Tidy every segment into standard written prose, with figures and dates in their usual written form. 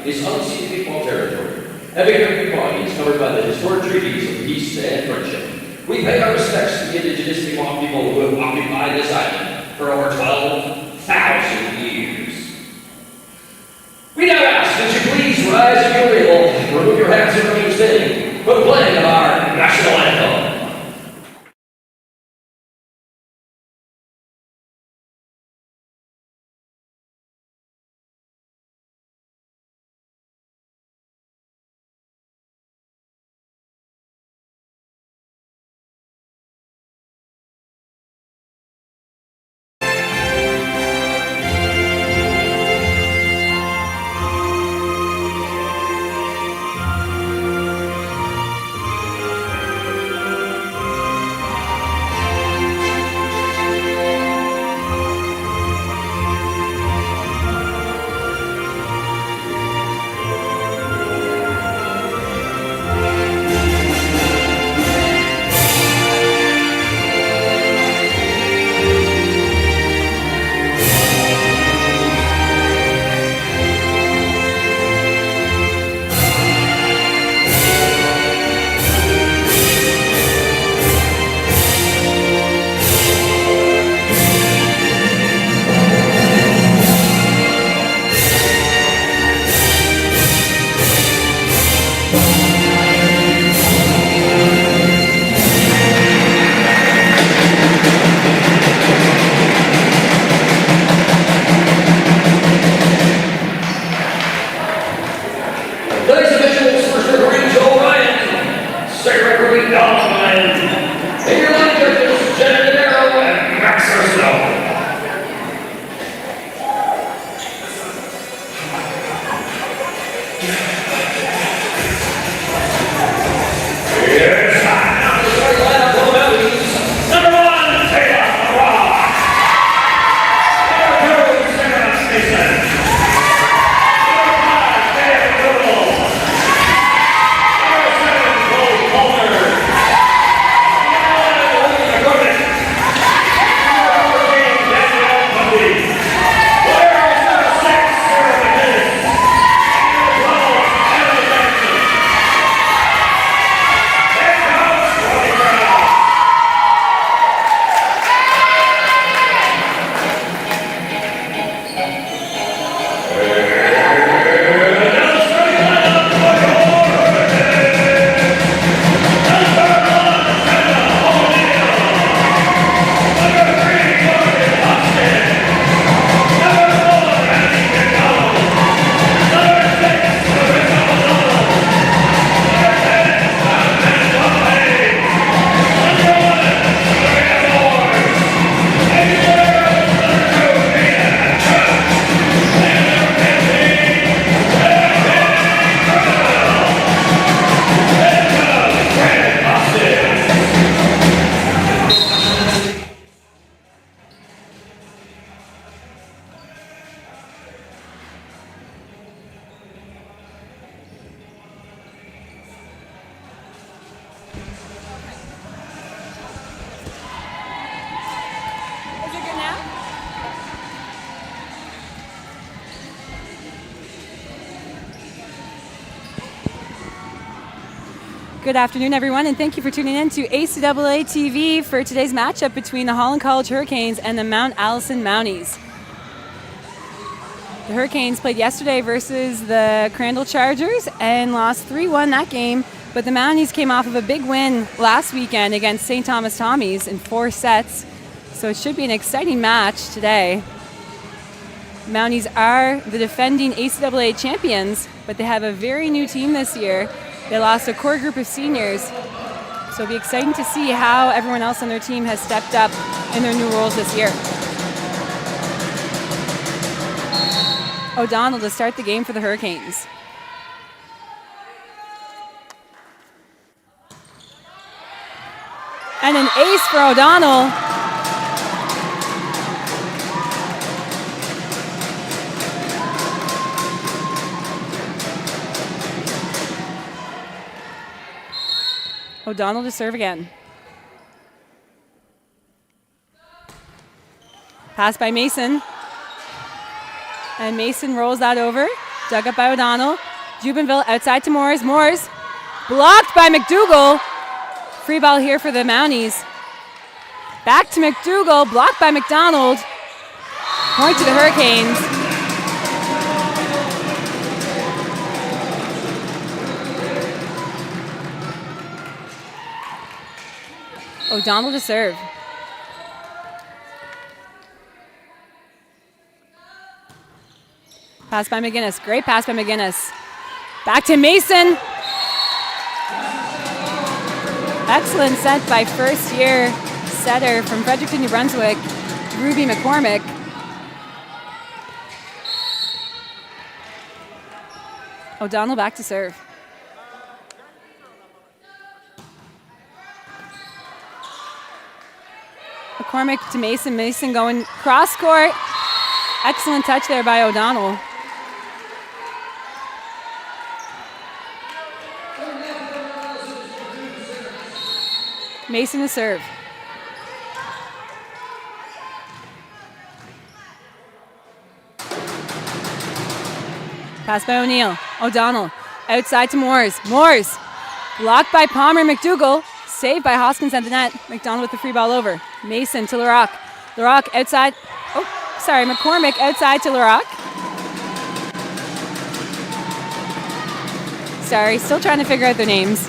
is unceded Pequot territory. Having heard Pequot is covered by the historic treaties of peace and friendship. We pay our respects to the indigenous Pequot people who have occupied this island for over 12,000 years. We now ask that you please rise if you're able, remove your hats and remain standing for the playing of our national anthem. Good afternoon, everyone, and thank you for tuning in to ACAA TV for today's matchup between the Holland College Hurricanes and the Mount Allison Mounties. The Hurricanes played yesterday versus the Crandall Chargers and lost 3-1 that game, but the Mounties came off of a big win last weekend against St. Thomas Tommies in 4 sets, so it should be an exciting match today. Mounties are the defending ACAA champions, but they have a very new team this year. They lost a core group of seniors, so it'll be exciting to see how everyone else on their team has stepped up in their new roles this year. O'Donnell to start the game for the Hurricanes. And an ace for O'Donnell. O'Donnell to serve again. Pass by Mason. And Mason rolls that over. Dug up by O'Donnell. Jubenville outside to Moores. Moores blocked by McDougall. Free ball here for the Mounties. Back to McDougall, blocked by McDonald. Point to the Hurricanes. O'Donnell to serve. Pass by McGinnis. Great pass by McGinnis. Back to Mason. Excellent set by first-year setter from Fredericton, New Brunswick, Ruby McCormick. O'Donnell back to serve. McCormick to Mason. Mason going cross court. Excellent touch there by O'Donnell. Mason to serve. Pass by O'Neill. O'Donnell outside to Moores. Moores blocked by Palmer. McDougall saved by Hoskins at the net. McDonald with the free ball over. Mason to Larocque. Larocque outside. McCormick outside to Larocque. Still trying to figure out their names.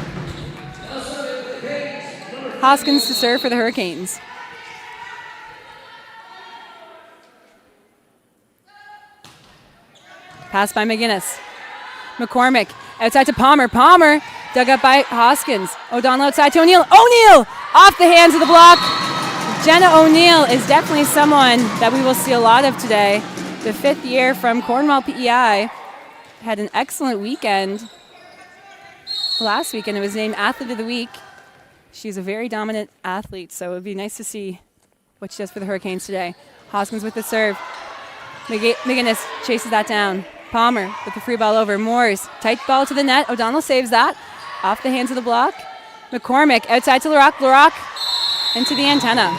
Hoskins to serve for the Hurricanes. Pass by McGinnis. McCormick outside to Palmer. Palmer dug up by Hoskins. O'Donnell outside to O'Neill. O'Neill off the hands of the block. Jenna O'Neill is definitely someone that we will see a lot of today. The fifth year from Cornwall PEI had an excellent weekend last week and it was named Athlete of the Week. She's a very dominant athlete, so it would be nice to see what she does for the Hurricanes today. Hoskins with the serve. McGinnis chases that down. Palmer with the free ball over. Moores, tight ball to the net. O'Donnell saves that. Off the hands of the block. McCormick outside to Larocque. Larocque into the antenna.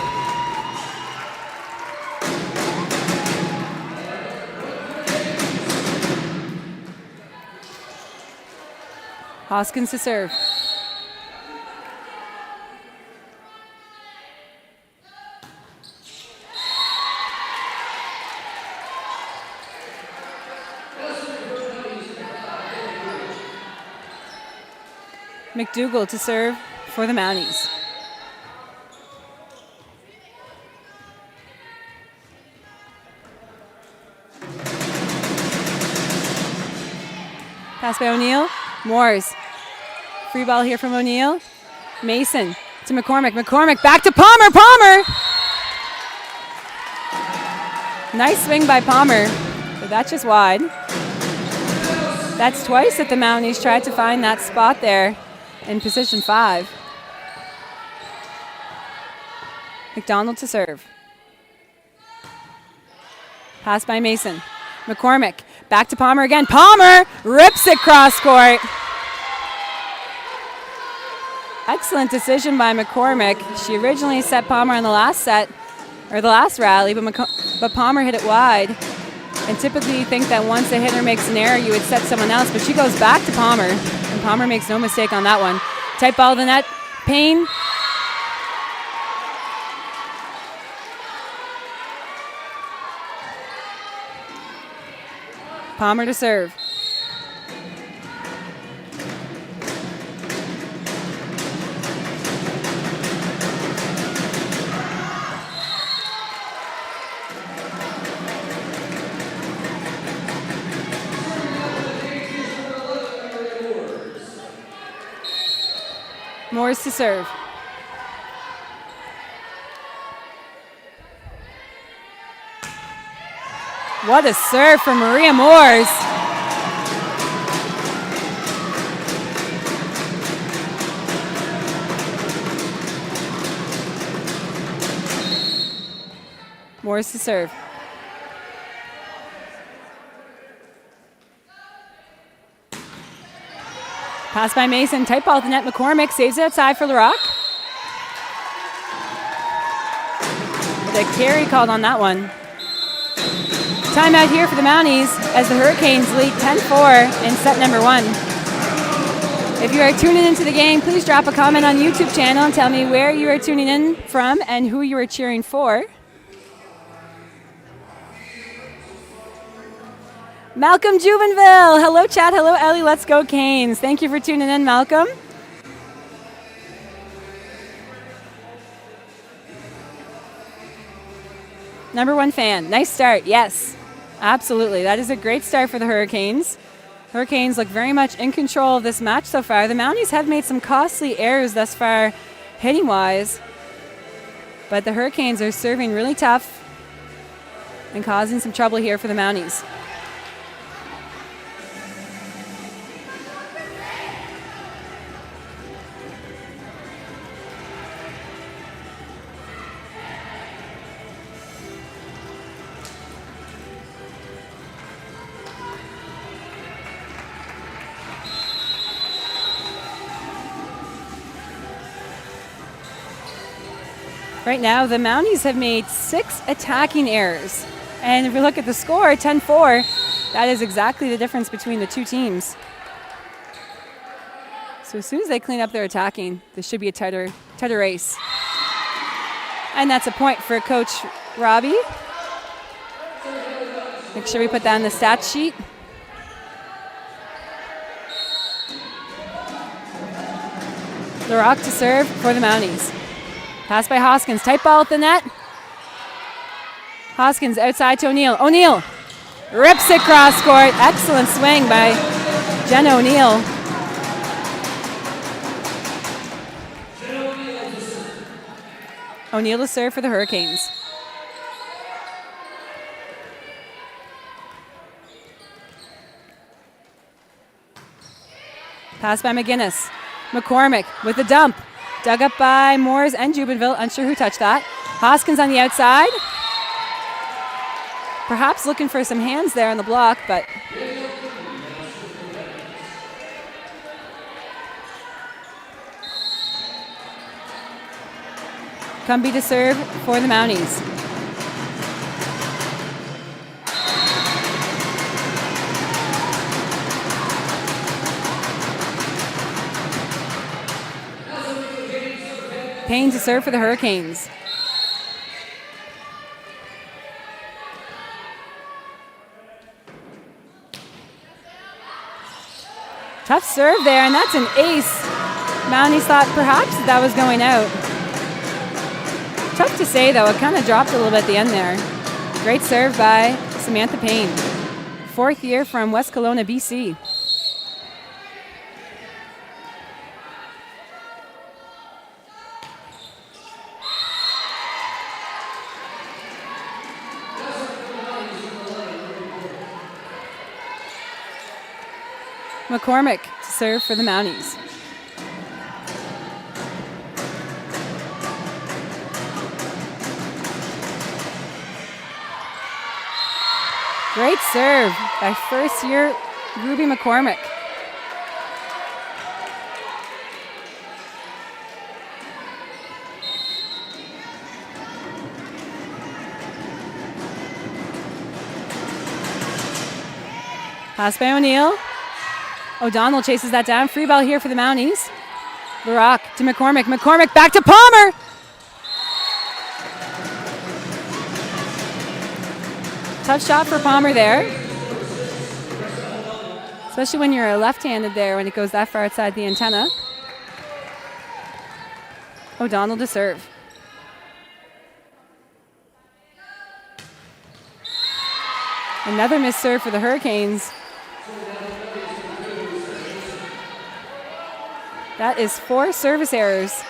Hoskins to serve. McDougall to serve for the Mounties. Pass by O'Neill. Moores. Free ball here from O'Neill. Mason to McCormick. McCormick back to Palmer. Palmer! Nice swing by Palmer, but that's just wide. That's twice that the Mounties tried to find that spot there in position 5. McDonald to serve. Pass by Mason. McCormick back to Palmer again. Palmer rips it cross court. Excellent decision by McCormick. She originally set Palmer on the last set, or the last rally, but Palmer hit it wide. And typically you think that once a hitter makes an error, you would set someone else, but she goes back to Palmer, and Palmer makes no mistake on that one. Tight ball to the net. Payne. Palmer to serve. Moores to serve. What a serve from Maria Moores. Moores to serve. Pass by Mason, tight ball at the net. McCormick saves it outside for Larocque. The carry called on that one. Timeout here for the Mounties. as the Hurricanes lead 10-4 in set number 1. If you are tuning into the game, please drop a comment on YouTube channel and tell me where you are tuning in from and who you are cheering for. Malcolm Juvenville. Hello, chat. Hello, Ellie. Let's go, Canes. Thank you for tuning in, Malcolm. Number 1 fan. Nice start. Yes, absolutely. That is a great start for the Hurricanes. Hurricanes look very much in control of this match so far. The Mounties have made some costly errors thus far, hitting-wise. But the Hurricanes are serving really tough and causing some trouble here for the Mounties. Right now, the Mounties have made 6 attacking errors. And if we look at the score, 10-4, that is exactly the difference between the two teams. So as soon as they clean up their attacking, this should be a tighter race. And that's a point for Coach Robbie. Make sure we put that on the stat sheet. LaRock to serve for the Mounties. Pass by Hoskins, tight ball at the net. Hoskins outside to O'Neill. O'Neill rips it cross court. Excellent swing by Jen O'Neill. O'Neill to serve for the Hurricanes. Pass by McGinnis. McCormick with the dump. Dug up by Moores and Jubenville. Unsure who touched that. Hoskins on the outside. Perhaps looking for some hands there on the block, but Cumbie to serve for the Mounties. Payne to serve for the Hurricanes. Tough serve there, and that's an ace. Mounties thought perhaps that was going out. Tough to say, though. It kind of dropped a little bit at the end there. Great serve by Samantha Payne. 4th year from West Kelowna, BC. McCormick to serve for the Mounties. Great serve by first-year Ruby McCormick. Pass by O'Neill. O'Donnell chases that down. Free ball here for the Mounties. LaRock to McCormick. McCormick back to Palmer. Tough shot for Palmer there. Especially when you're left-handed there when it goes that far outside the antenna. O'Donnell to serve. Another missed serve for the Hurricanes. That is 4 service errors.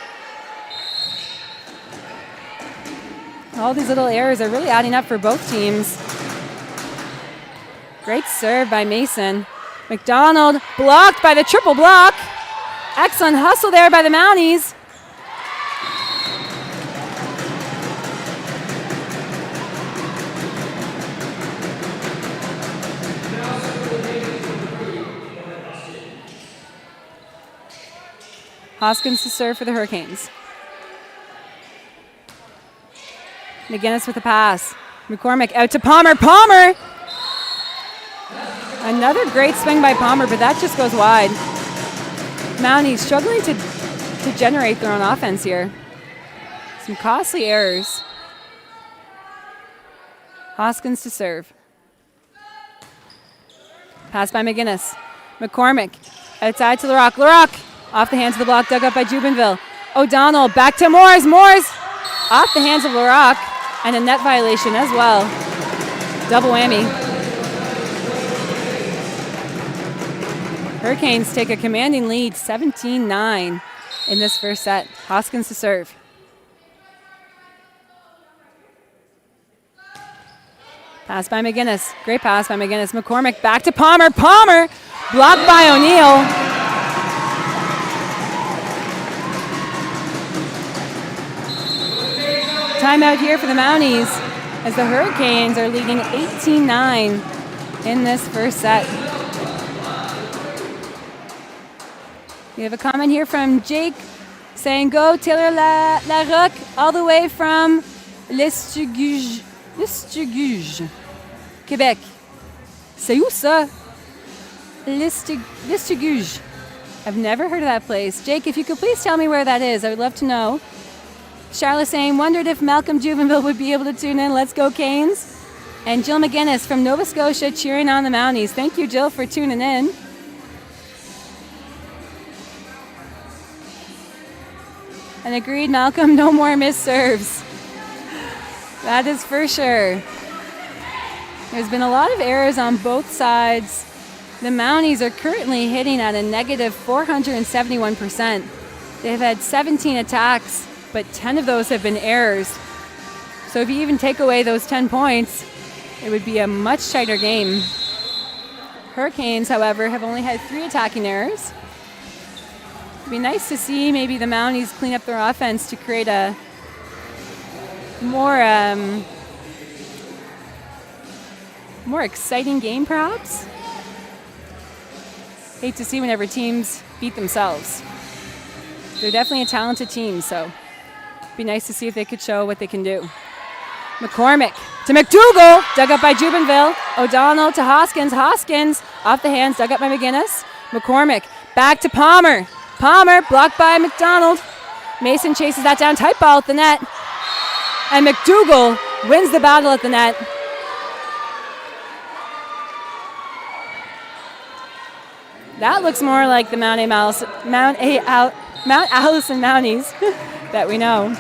All these little errors are really adding up for both teams. Great serve by Mason. McDonald blocked by the triple block. Excellent hustle there by the Mounties. Hoskins to serve for the Hurricanes. McGinnis with the pass. McCormick out to Palmer. Palmer Another great swing by Palmer, but that just goes wide. Mounties struggling to generate their own offense here. Some costly errors. Hoskins to serve. Pass by McGinnis. McCormick outside to LaRock. LaRock off the hands of the block, dug up by Jubenville. O'Donnell back to Moores. Moores off the hands of LaRock, and a net violation as well. Double whammy. Hurricanes take a commanding lead, 17-9 in this first set. Hoskins to serve. Pass by McGinnis. Great pass by McGinnis. McCormick back to Palmer. Palmer blocked by O'Neill. Timeout here for the Mounties as the Hurricanes are leading 18-9 in this first set. We have a comment here from Jake saying, go Taylor Larocque all the way from Lesturguge, Québec. C'est où ça? Lesturguge. I've never heard of that place. Jake, if you could please tell me where that is, I would love to know. Charlotte saying, wondered if Malcolm Jubenville would be able to tune in. Let's go Canes. And Jill McGinnis from Nova Scotia cheering on the Mounties. Thank you, Jill, for tuning in. And agreed, Malcolm, no more missed serves. That is for sure. There's been a lot of errors on both sides. The Mounties are currently hitting at a negative 471%. They've had 17 attacks, but 10 of those have been errors. So if you even take away those 10 points, it would be a much tighter game. Hurricanes, however, have only had 3 attacking errors. It'd be nice to see maybe the Mounties clean up their offense to create a more exciting game, perhaps. Hate to see whenever teams beat themselves. They're definitely a talented team, so it'd be nice to see if they could show what they can do. McCormick to McDougall, dug up by Jubenville. O'Donnell to Hoskins. Hoskins off the hands, dug up by McGinnis. McCormick back to Palmer. Palmer blocked by McDonald. Mason chases that down, tight ball at the net. And McDougall wins the battle at the net. That looks more like the Mount Allison Mounties that we know.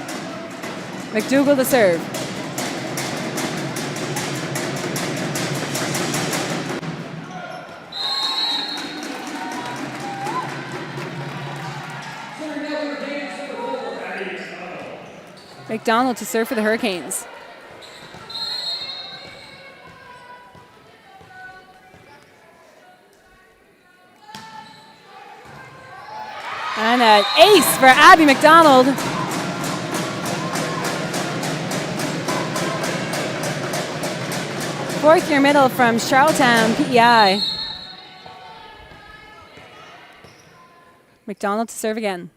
McDougall to serve. McDonald to serve for the Hurricanes. And an ace for Abby McDonald. Fourth year middle from Charlottetown, PEI. McDonald to serve again.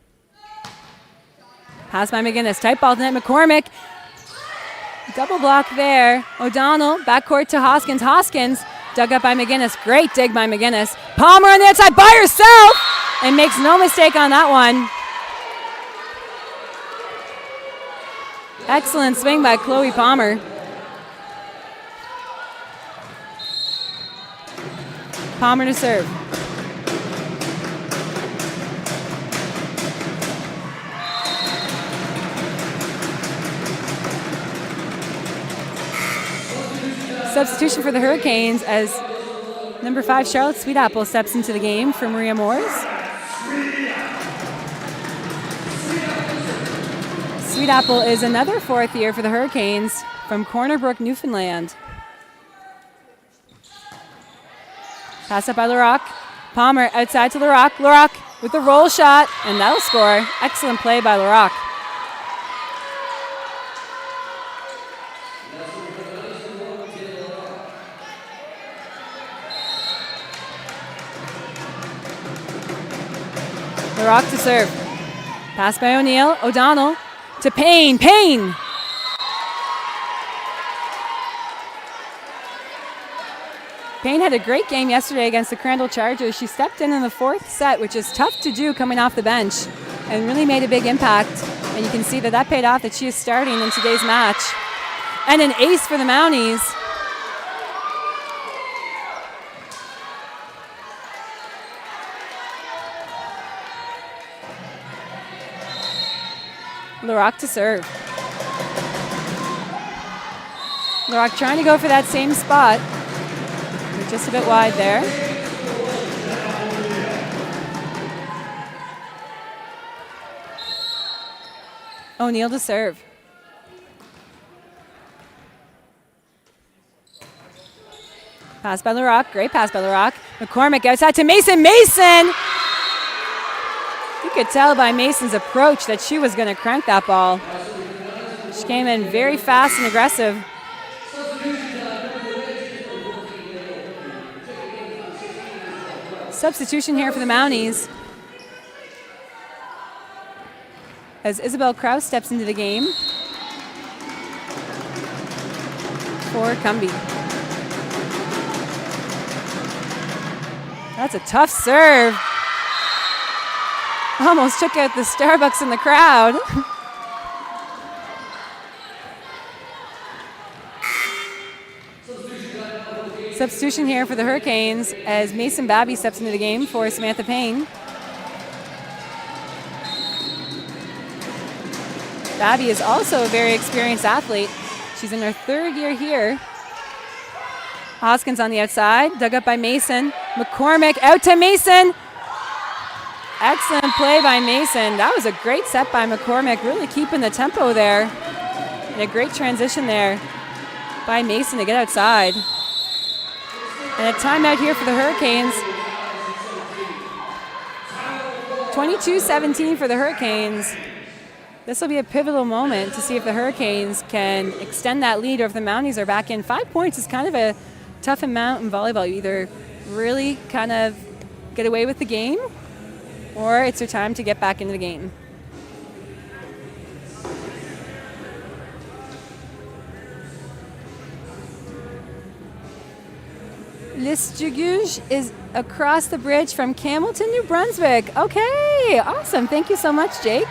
Pass by McGinnis, tight ball to net. McCormick, double block there. O'Donnell, backcourt to Hoskins. Hoskins, dug up by McGinnis. Great dig by McGinnis. Palmer on the outside by herself, and makes no mistake on that one. Excellent swing by Chloe Palmer. Palmer to serve. Substitution for the Hurricanes as number 5 Charlotte Sweetapple steps into the game for Maria Moores. Sweetapple is another 4th year for the Hurricanes from Corner Brook, Newfoundland. Pass up by LaRock. Palmer outside to LaRock. LaRock with the roll shot, and that'll score. Excellent play by LaRock. LaRock to serve. Pass by O'Neill. O'Donnell to Payne. Payne! Payne had a great game yesterday against the Crandall Chargers. She stepped in the fourth set, which is tough to do coming off the bench, and really made a big impact. And you can see that paid off, that she is starting in today's match. And an ace for the Mounties. Larocque to serve. Larocque trying to go for that same spot. They're just a bit wide there. O'Neill to serve. Pass by Larocque. Great pass by Larocque. McCormick outside to Mason. Mason! You could tell by Mason's approach that she was going to crank that ball. She came in very fast and aggressive. Substitution here for the Mounties, as Isabel Kraus steps into the game for Cumbie. That's a tough serve. Almost took out the Starbucks in the crowd. Substitution here for the Hurricanes as Mason Babby steps into the game for Samantha Payne. Babby is also a very experienced athlete. She's in her third year here. Hoskins on the outside, dug up by Mason. McCormick out to Mason. Excellent play by Mason. That was a great set by McCormick, really keeping the tempo there. And a great transition there by Mason to get outside. And a timeout here for the Hurricanes. 22-17 for the Hurricanes. This will be a pivotal moment to see if the Hurricanes can extend that lead or if the Mounties are back in. 5 points is kind of a tough amount in volleyball. You either really kind of get away with the game or it's your time to get back into the game. Lisjuguj is across the bridge from Campbellton, New Brunswick. Okay, awesome. Thank you so much, Jake.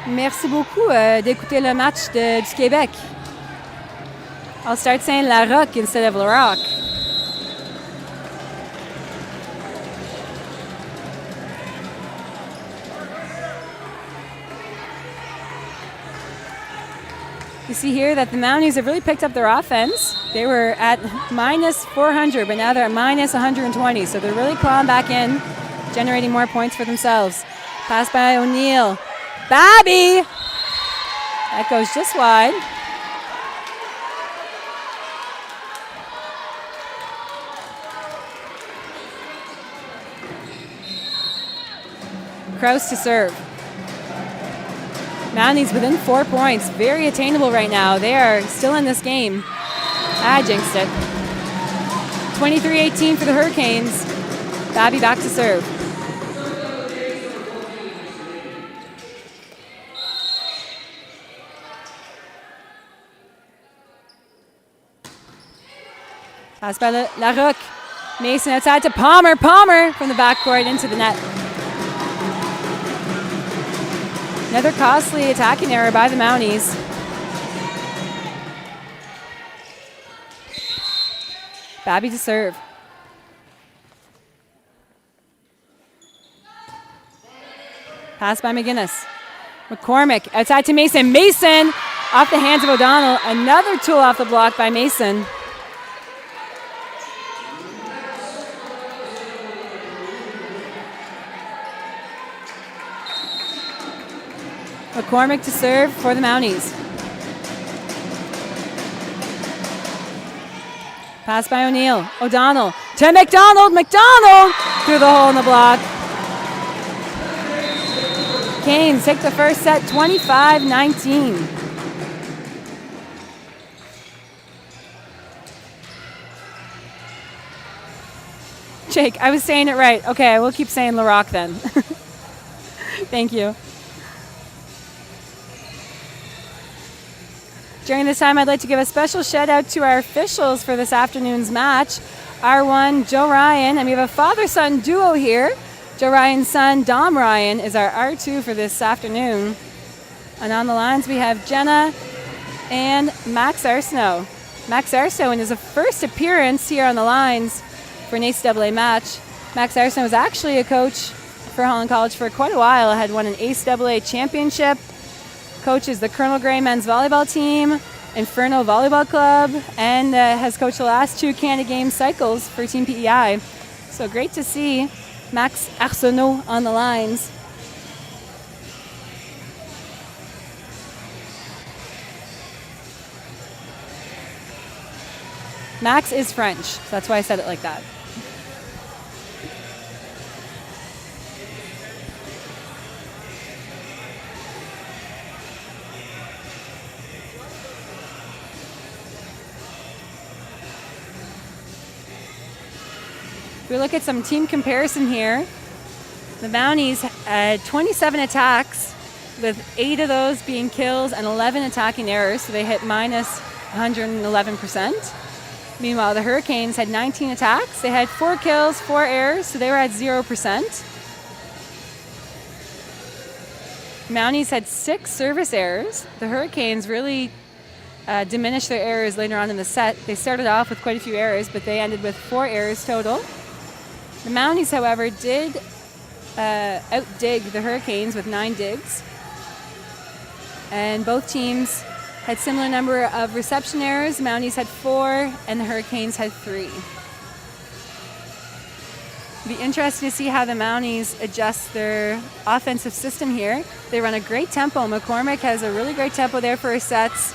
Merci beaucoup d'écouter le match du Québec. I'll start saying Larocque instead of Larocque. You see here that the Mounties have really picked up their offense. They were at minus 400, but now they're at minus 120. So they're really clawing back in, generating more points for themselves. Pass by O'Neill. Babby! That goes just wide. Kraus to serve. Mounties within 4 points. Very attainable right now. They are still in this game. I jinxed it. 23-18 for the Hurricanes. Babby back to serve. Pass by Larocque. Mason outside to Palmer. Palmer from the backcourt into the net. Another costly attacking error by the Mounties. Babby to serve. Pass by McGinnis. McCormick outside to Mason. Mason off the hands of O'Donnell. Another tool off the block by Mason. McCormick to serve for the Mounties. Pass by O'Neill. O'Donnell to McDonald. McDonald through the hole in the block. Canes take the first set 25-19. Jake, I was saying it right. Okay, I will keep saying Larocque then. Thank you. During this time, I'd like to give a special shout out to our officials for this afternoon's match. R1, Joe Ryan, and we have a father-son duo here. Joe Ryan's son, Dom Ryan, is our R2 for this afternoon. And on the lines, we have Jenna and Max Arsenault. Max Arsenault, in his first appearance here on the lines for an ACAA match. Max Arsenault was actually a coach for Holland College for quite a while. Had won an ACAA championship. Coaches the Colonel Gray men's volleyball team, Inferno Volleyball Club, and has coached the last 2 Canada Games cycles for Team PEI. So great to see Max Arsenault on the lines. Max is French, so that's why I said it like that. If we look at some team comparison here, the Mounties had 27 attacks, with 8 of those being kills and 11 attacking errors, so they hit minus 111%. Meanwhile, the Hurricanes had 19 attacks. They had 4 kills, 4 errors, so they were at 0%. Mounties had 6 service errors. The Hurricanes really diminished their errors later on in the set. They started off with quite a few errors, but they ended with 4 errors total. The Mounties, however, did outdig the Hurricanes with 9 digs. And both teams had similar number of reception errors. The Mounties had 4 and the Hurricanes had 3. It'll be interesting to see how the Mounties adjust their offensive system here. They run a great tempo. McCormick has a really great tempo there for his sets.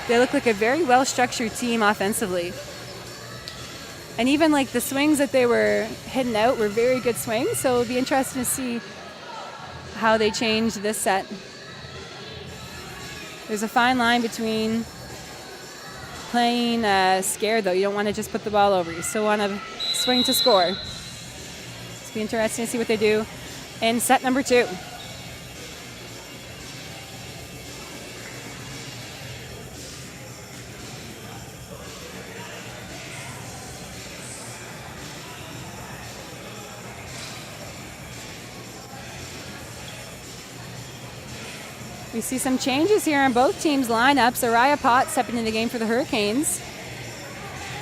They look like a very well-structured team offensively. And even like the swings that they were hitting out were very good swings, so it'll be interesting to see how they change this set. There's a fine line between playing scared, though. You don't want to just put the ball over. You still want to swing to score. It'll be interesting to see what they do in set number 2. We see some changes here on both teams' lineups. Araya Potts stepping into the game for the Hurricanes.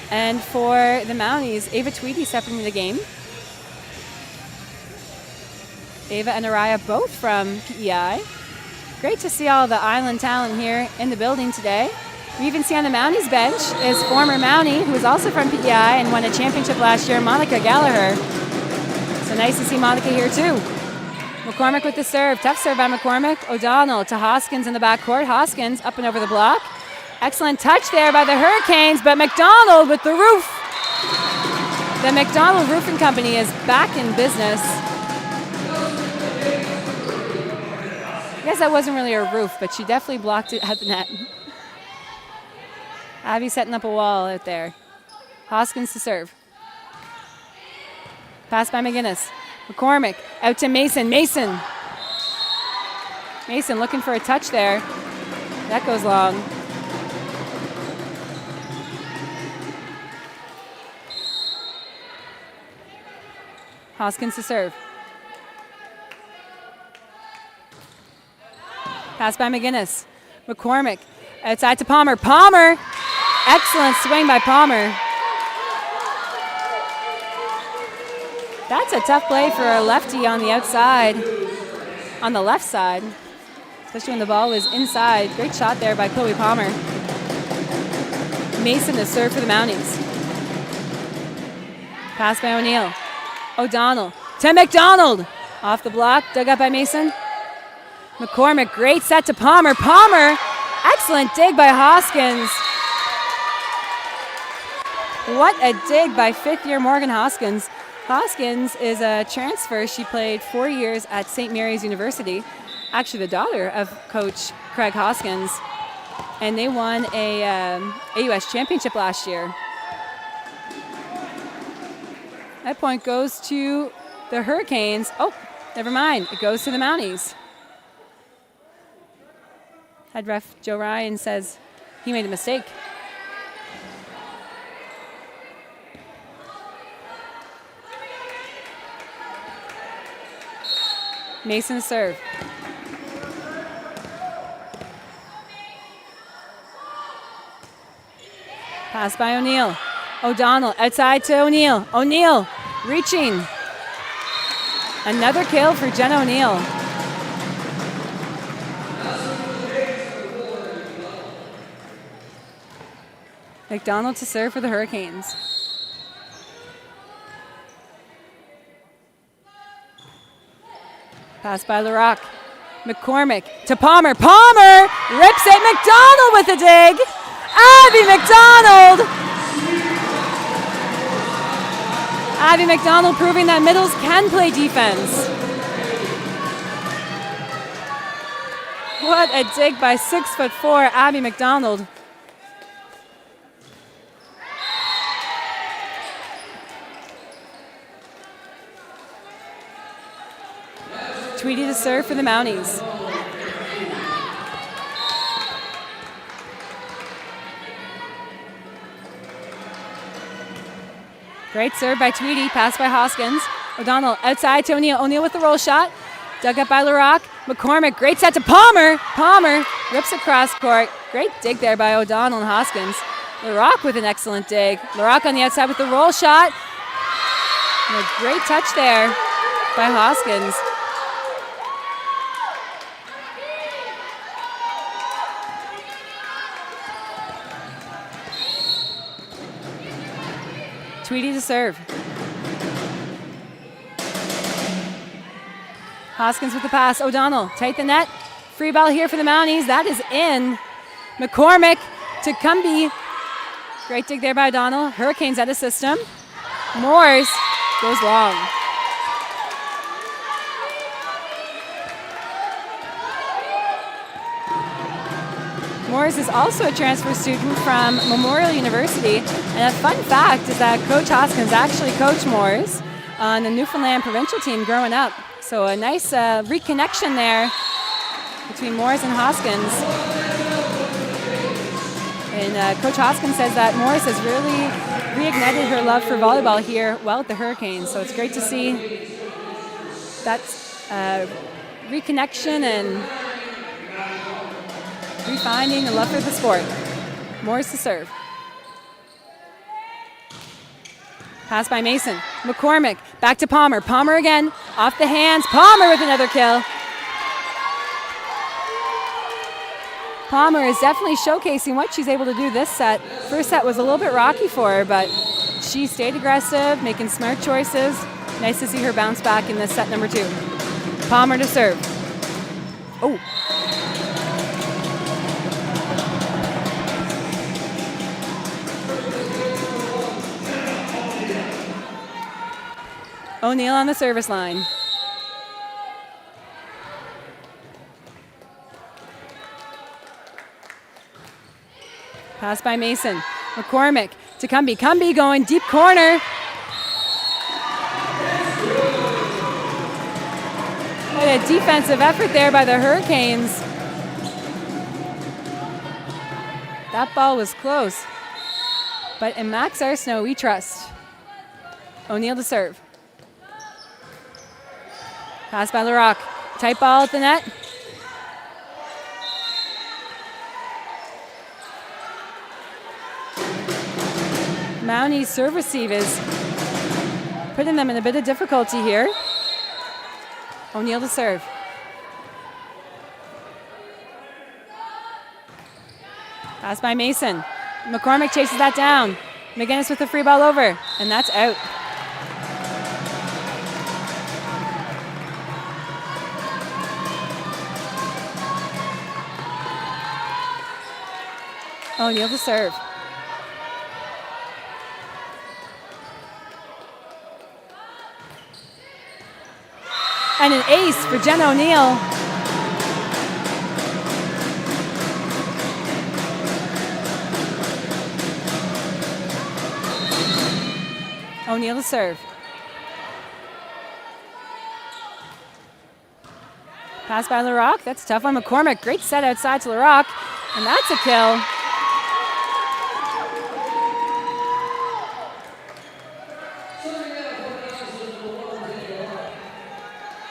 And for the Mounties, Ava Tweedy stepping into the game. Ava and Araya both from PEI. Great to see all the Island talent here in the building today. We even see on the Mounties bench is former Mountie, who is also from PEI and won a championship last year, Monica Gallagher. So nice to see Monica here too. McCormick with the serve. Tough serve by McCormick. O'Donnell to Hoskins in the backcourt. Hoskins up and over the block. Excellent touch there by the Hurricanes, but McDonald with the roof. The McDonald Roofing Company is back in business. I guess that wasn't really a roof, but she definitely blocked it at the net. Abby setting up a wall out there. Hoskins to serve. Pass by McGinnis. McCormick out to Mason. Mason looking for a touch there. That goes long. Hoskins to serve. Pass by McGinnis. McCormick outside to Palmer. Palmer! Excellent swing by Palmer. That's a tough play for a lefty on the outside, on the left side, especially when the ball was inside. Great shot there by Chloe Palmer. Mason to serve for the Mounties. Pass by O'Neill. O'Donnell to McDonald. Off the block, dug up by Mason. McCormick, great set to Palmer. Palmer, excellent dig by Hoskins. What a dig by 5th-year Morgan Hoskins. Hoskins is a transfer. She played 4 years at St. Mary's University, actually the daughter of Coach Craig Hoskins, and they won a AUS championship last year. That point goes to the Hurricanes. Oh, never mind. It goes to the Mounties. Head ref Joe Ryan says he made a mistake. Mason to serve. Pass by O'Neill. O'Donnell outside to O'Neill. O'Neill reaching. Another kill for Jenna O'Neill. McDonald to serve for the Hurricanes. Pass by LaRock. McCormick to Palmer. Palmer rips it. McDonald with a dig. Abby McDonald. Abby McDonald proving that middles can play defense. What a dig by 6'4" Abby McDonald. Tweedy to serve for the Mounties. Great serve by Tweedy, pass by Hoskins. O'Donnell outside to O'Neill. O'Neill with the roll shot. Dug up by LaRock. McCormick, great set to Palmer. Palmer rips across court. Great dig there by O'Donnell and Hoskins. LaRock with an excellent dig. LaRock on the outside with the roll shot. And a great touch there by Hoskins. Tweedy to serve. Hoskins with the pass. O'Donnell, tight the net. Free ball here for the Mounties. That is in. McCormick to Cumbie. Great dig there by O'Donnell. Hurricanes out of system. Moores goes long. Moores is also a transfer student from Memorial University. And a fun fact is that Coach Hoskins actually coached Moores on the Newfoundland provincial team growing up. So a nice reconnection there between Moores and Hoskins. And Coach Hoskins says that Moores has really reignited her love for volleyball here while at the Hurricanes. So it's great to see that reconnection and refinding the love for the sport. Moores to serve. Pass by Mason. McCormick back to Palmer. Palmer again. Off the hands. Palmer with another kill. Palmer is definitely showcasing what she's able to do this set. First set was a little bit rocky for her, but she stayed aggressive, making smart choices. Nice to see her bounce back in this set number 2. Palmer to serve. Oh. O'Neill on the service line. Pass by Mason. McCormick to Cumbie. Cumbie going deep corner. What a defensive effort there by the Hurricanes. That ball was close. But in Max Arsenault, we trust. O'Neill to serve. Pass by LaRock. Tight ball at the net. Mounties serve receive is putting them in a bit of difficulty here. O'Neill to serve. Pass by Mason. McCormick chases that down. McGinnis with the free ball over, and that's out. O'Neill to serve. And an ace for Jenna O'Neill. O'Neill to serve. Pass by LaRock. That's a tough one. McCormick, great set outside to LaRock. And that's a kill.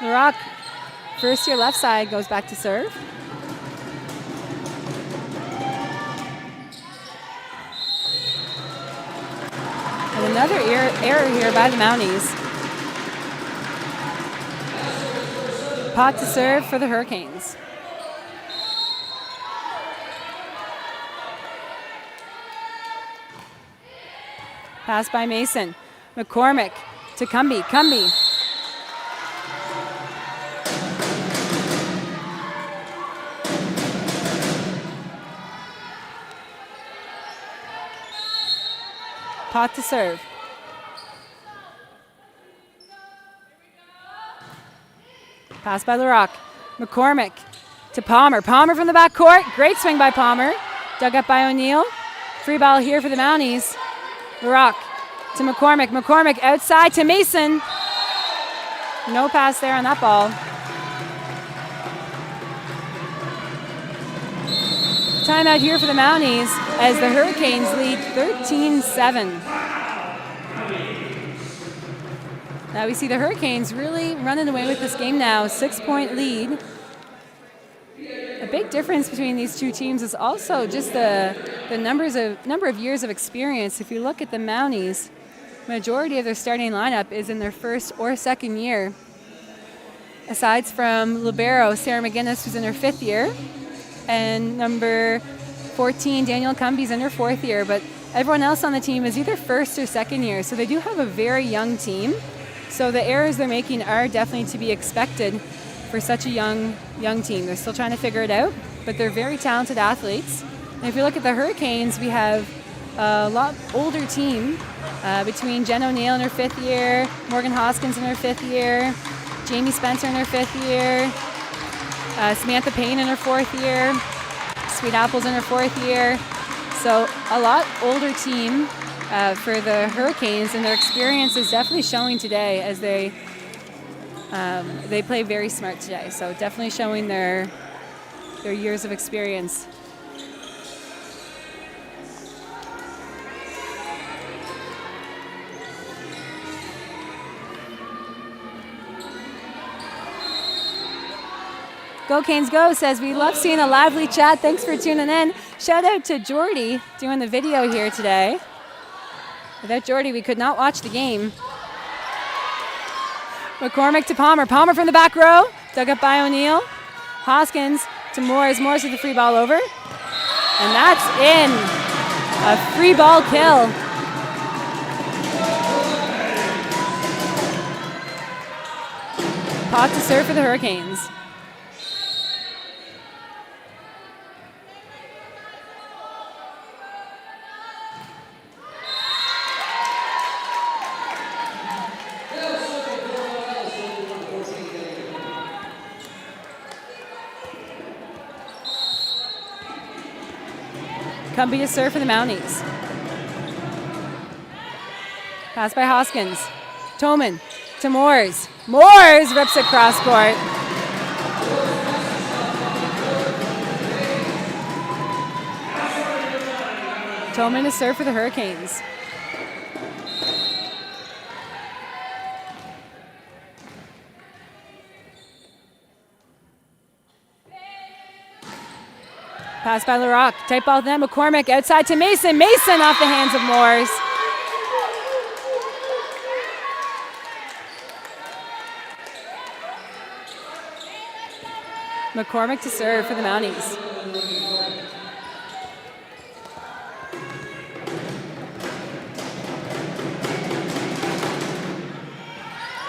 LaRock First year left side goes back to serve. And another error here by the Mounties. Pot to serve for the Hurricanes. Pass by Mason. McCormick to Cumby. Cumby. Pot to serve. Pass by LaRock. McCormick to Palmer. Palmer from the back court. Great swing by Palmer. Dug up by O'Neill. Free ball here for the Mounties. LaRock to McCormick. McCormick outside to Mason. No pass there on that ball. Timeout here for the Mounties as the Hurricanes lead 13-7. Now we see the Hurricanes really running away with this game now. 6-point lead. A big difference between these two teams is also just the number of years of experience. If you look at the Mounties, majority of their starting lineup is in their first or second year. Aside from libero Sarah McGinnis, who's in her 5th year, and number 14, Danielle Cumby's in her 4th year, but everyone else on the team is either first or second year, so they do have a very young team. So the errors they're making are definitely to be expected for such a young team. They're still trying to figure it out, but they're very talented athletes. And if you look at the Hurricanes, we have a lot older team between Jen O'Neill in her 5th year, Morgan Hoskins in her 5th year, Jamie Spencer in her 5th year, Samantha Payne in her 4th year, Sweet Apples in her 4th year. So a lot older team for the Hurricanes, and their experience is definitely showing today as they play very smart today. So definitely showing their years of experience. Go Canes Go says, we love seeing a lively chat. Thanks for tuning in. Shout out to Jordy doing the video here today. Without Jordy, we could not watch the game. McCormick to Palmer. Palmer from the back row. Dug up by O'Neill. Hoskins to Moores. Moores with the free ball over. And that's in. A free ball kill. Pot to serve for the Hurricanes. Cumby to serve for the Mounties. Pass by Hoskins. Toman to Moores. Moores rips it cross court. Toman to serve for the Hurricanes. Pass by LaRock. Tight ball then. McCormick outside to Mason. Mason off the hands of Moores. McCormick to serve for the Mounties.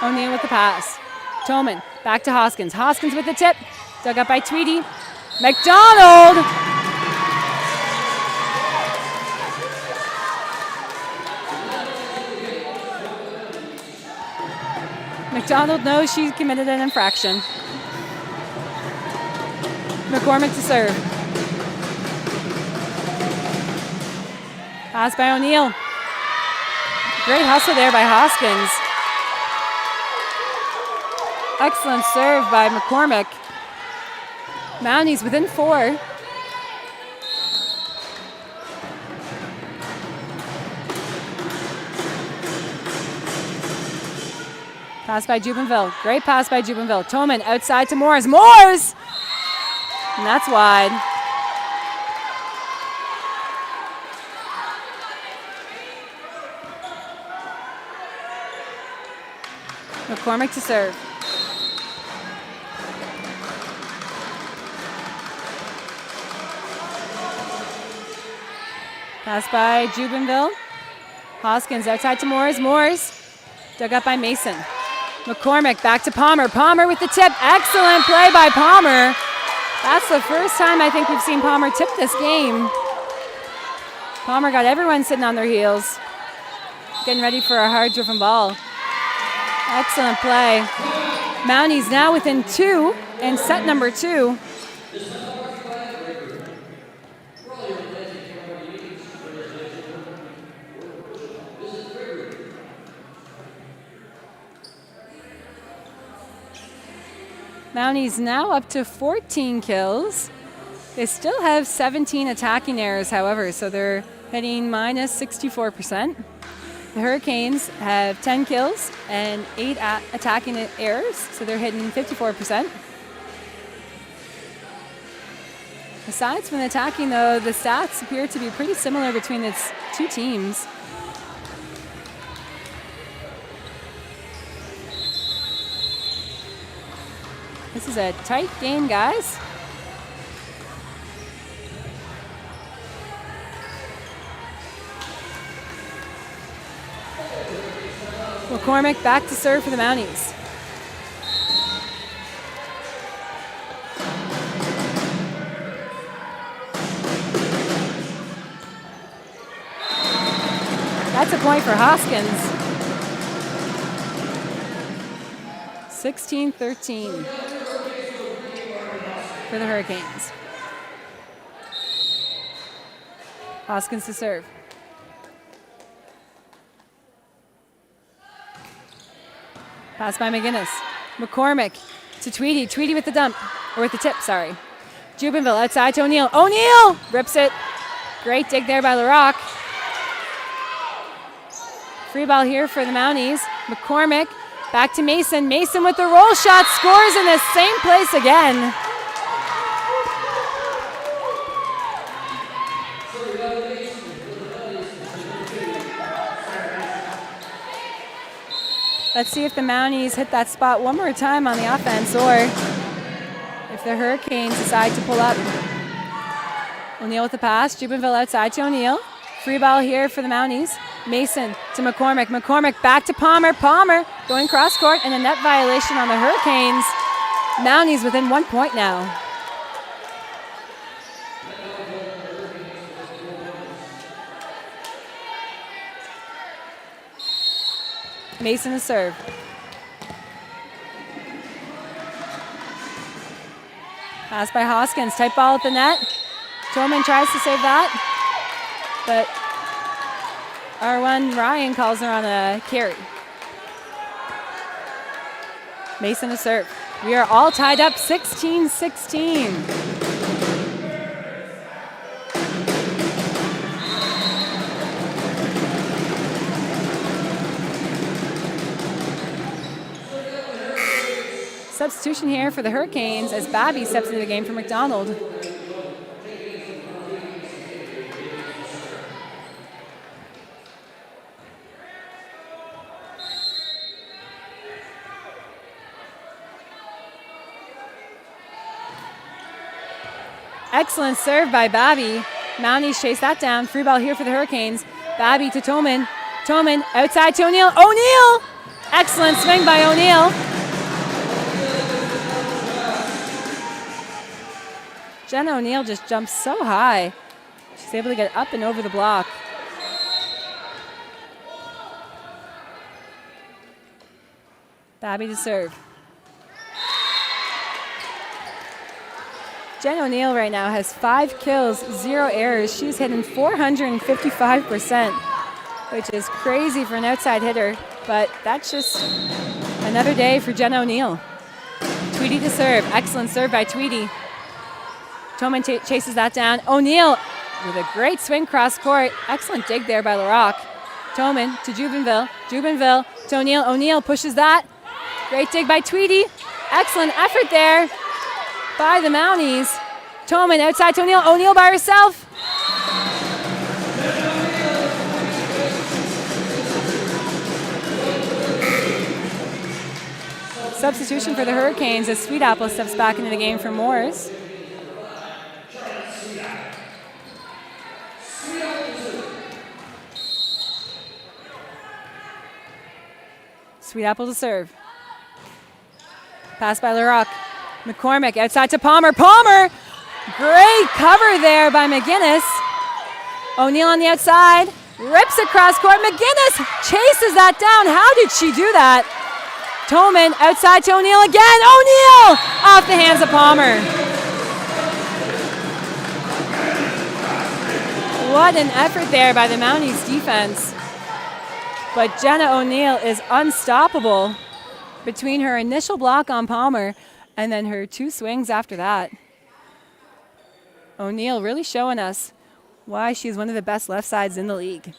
O'Neill with the pass. Toman back to Hoskins. Hoskins with the tip. Dug up by Tweedy. McDonald! McDonald knows she committed an infraction. McCormick to serve. Pass by O'Neill. Great hustle there by Hoskins. Excellent serve by McCormick. Mounties within 4. Pass by Jubenville. Great pass by Jubenville. Toman outside to Moores. Moores! And that's wide. McCormick to serve. Pass by Jubenville. Hoskins outside to Moores. Moores dug up by Mason. McCormick back to Palmer. Palmer with the tip. Excellent play by Palmer. That's the first time I think we've seen Palmer tip this game. Palmer got everyone sitting on their heels, getting ready for a hard-driven ball. Excellent play. Mounties now within 2 in set number 2. Mounties now up to 14 kills. They still have 17 attacking errors, however, so they're hitting minus 64%. The Hurricanes have 10 kills and 8 attacking errors, so they're hitting 54%. Aside from attacking, though, the stats appear to be pretty similar between its two teams. This is a tight game, guys. McCormick back to serve for the Mounties. That's a point for Hoskins. 16-13 for the Hurricanes. Hoskins to serve. Pass by McGinnis. McCormick to Tweedy. Tweedy with the dump, or with the tip, sorry. Jubenville outside to O'Neill. O'Neill rips it. Great dig there by LaRock. Free ball here for the Mounties. McCormick back to Mason. Mason with the roll shot, scores in the same place again. Let's see if the Mounties hit that spot one more time on the offense, or if the Hurricanes decide to pull up. O'Neill with the pass. Jubenville outside to O'Neill. Free ball here for the Mounties. Mason to McCormick. McCormick back to Palmer. Palmer going cross court, and a net violation on the Hurricanes. Mounties within 1 point now. Mason to serve. Pass by Hoskins. Tight ball at the net. Tolman tries to save that, but R1 Ryan calls her on a carry. Mason to serve. We are all tied up 16-16. Substitution here for the Hurricanes as Babby steps into the game for McDonald. Excellent serve by Babby. Mounties chase that down. Free ball here for the Hurricanes. Babby to Toman. Toman outside to O'Neill. O'Neill! Excellent swing by O'Neill. Jenna O'Neill just jumps so high. She's able to get up and over the block. Babby to serve. Jen O'Neill right now has 5 kills, 0 errors. She's hitting 455%, which is crazy for an outside hitter, but that's just another day for Jen O'Neill. Tweedy to serve. Excellent serve by Tweedy. Toman chases that down. O'Neill with a great swing cross court. Excellent dig there by LaRock. Toman to Jubenville. Jubenville to O'Neill. O'Neill pushes that. Great dig by Tweedy. Excellent effort there by the Mounties. Toman outside to O'Neill. O'Neill by herself. Substitution for the Hurricanes as Sweet Apple steps back into the game for Moores. Sweet Apple to serve. Pass by LaRock. McCormick outside to Palmer. Palmer! Great cover there by McGinnis. O'Neill on the outside. Rips across court. McGinnis chases that down. How did she do that? Toman outside to O'Neill again. O'Neill off the hands of Palmer. What an effort there by the Mounties defense. But Jenna O'Neill is unstoppable between her initial block on Palmer and then her 2 swings after that. O'Neill really showing us why she's one of the best left sides in the league.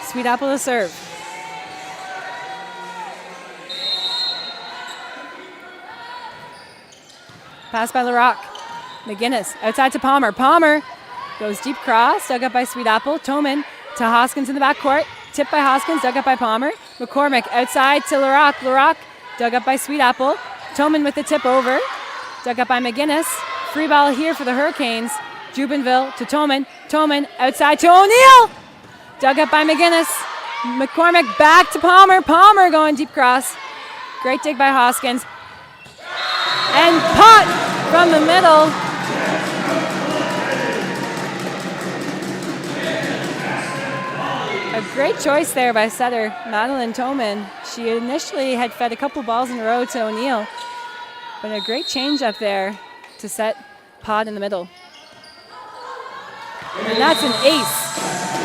Sweet Apple to serve. Pass by LaRock. McGinnis outside to Palmer. Palmer goes deep cross, dug up by Sweet Apple. Toman to Hoskins in the backcourt. Tipped by Hoskins, dug up by Palmer. McCormick outside to LaRock. LaRock dug up by Sweet Apple. Toman with the tip over. Dug up by McGinnis. Free ball here for the Hurricanes. Jubenville to Toman. Toman outside to O'Neill. Dug up by McGinnis. McCormick back to Palmer. Palmer going deep cross. Great dig by Hoskins. And pot from the middle. A great choice there by setter Madeline Toman. She initially had fed a couple balls in a row to O'Neill, but a great change up there to set pot in the middle. And that's an ace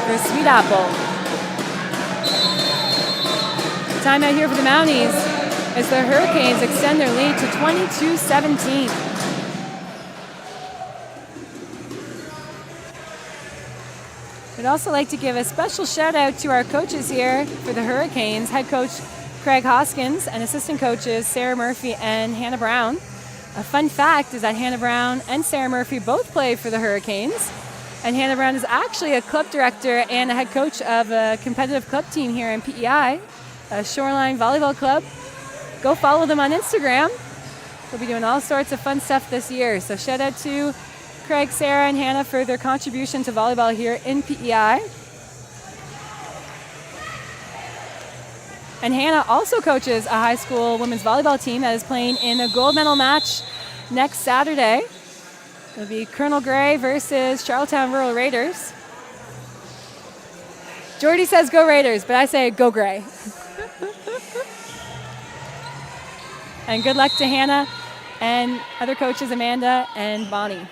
for Sweet Apple. Timeout here for the Mounties as the Hurricanes extend their lead to 22-17. I'd also like to give a special shout out to our coaches here for the Hurricanes, head coach Craig Hoskins and assistant coaches Sarah Murphy and Hannah Brown. A fun fact is that Hannah Brown and Sarah Murphy both play for the Hurricanes. And Hannah Brown is actually a club director and a head coach of a competitive club team here in PEI, a Shoreline Volleyball Club. Go follow them on Instagram. They'll be doing all sorts of fun stuff this year. So shout out to Craig, Sarah, and Hannah for their contribution to volleyball here in PEI. And Hannah also coaches a high school women's volleyball team that is playing in a gold medal match next Saturday. It'll be Colonel Gray versus Charlottetown Rural Raiders. Jordy says go Raiders, but I say go Gray. And good luck to Hannah and other coaches, Amanda and Bonnie.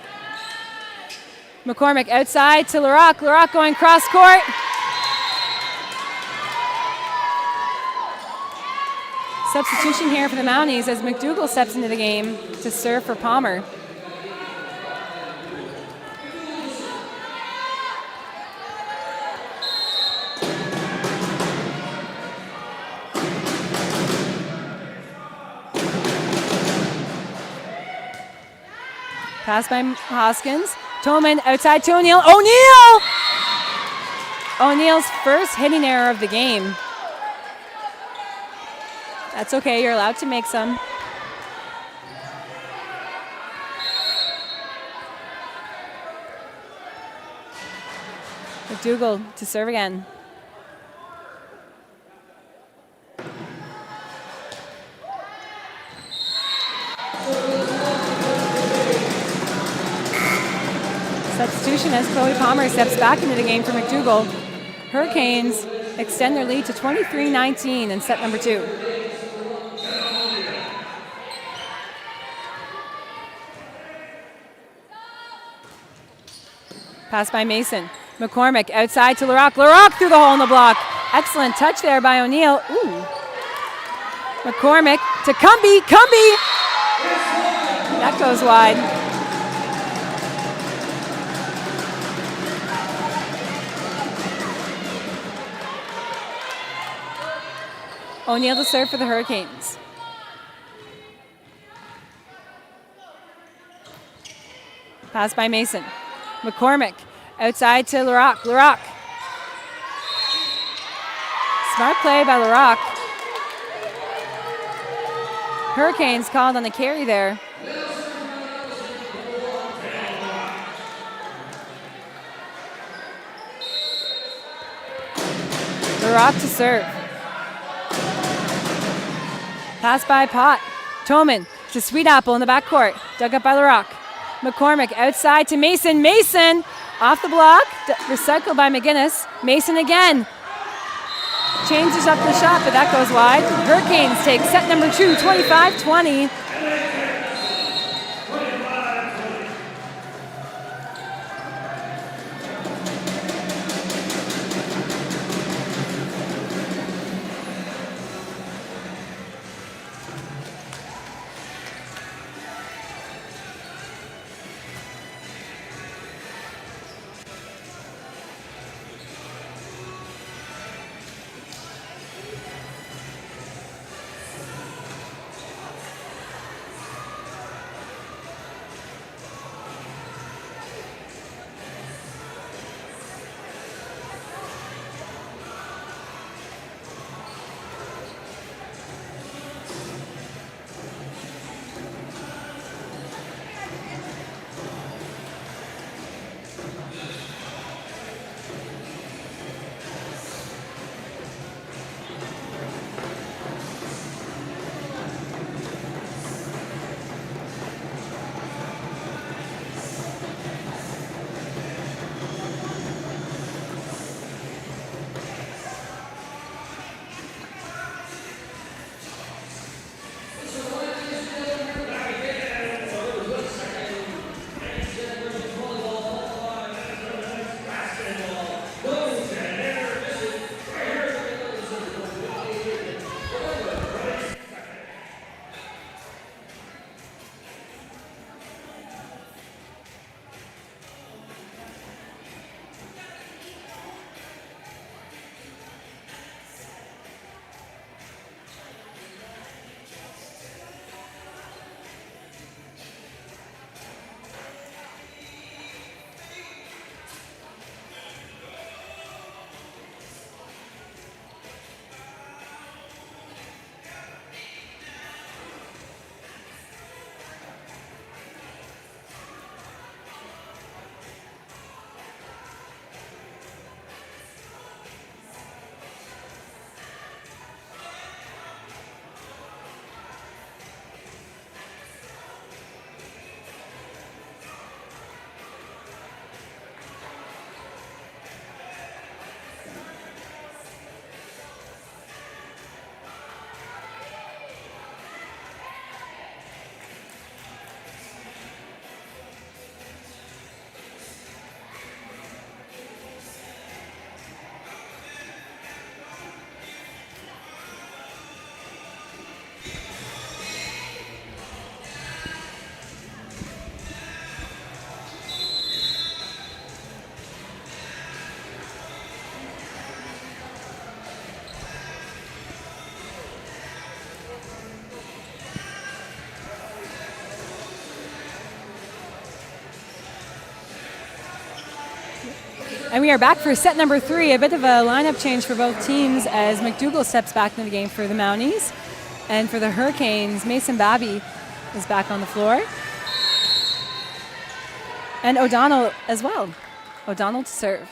McCormick outside to LaRock. LaRock going cross court. Substitution here for the Mounties as McDougall steps into the game to serve for Palmer. Pass by Hoskins. Tolman outside to O'Neill. O'Neill! O'Neill's first hitting error of the game. That's okay, you're allowed to make some. McDougall to serve again. Substitution as Chloe Palmer steps back into the game for McDougall. Hurricanes extend their lead to 23-19 in set number 2. Pass by Mason. McCormick outside to Larocque. Larocque through the hole in the block. Excellent touch there by O'Neill. Ooh. McCormick to Cumby. Cumby! That goes wide. O'Neill to serve for the Hurricanes. Pass by Mason. McCormick outside to Larocque. Larocque. Smart play by Larocque. Hurricanes called on the carry there. Larocque to serve. Pass by Pott. Tolman to Sweet Apple in the backcourt. Dug up by Larocque. McCormick outside to Mason. Mason off the block. Recycled by McGinnis. Mason again. Changes up the shot, but that goes wide. Hurricanes take set number 2, 25-20. And we are back for set number 3. A bit of a lineup change for both teams as McDougall steps back into the game for the Mounties. And for the Hurricanes, Mason Babby is back on the floor. And O'Donnell as well. O'Donnell to serve.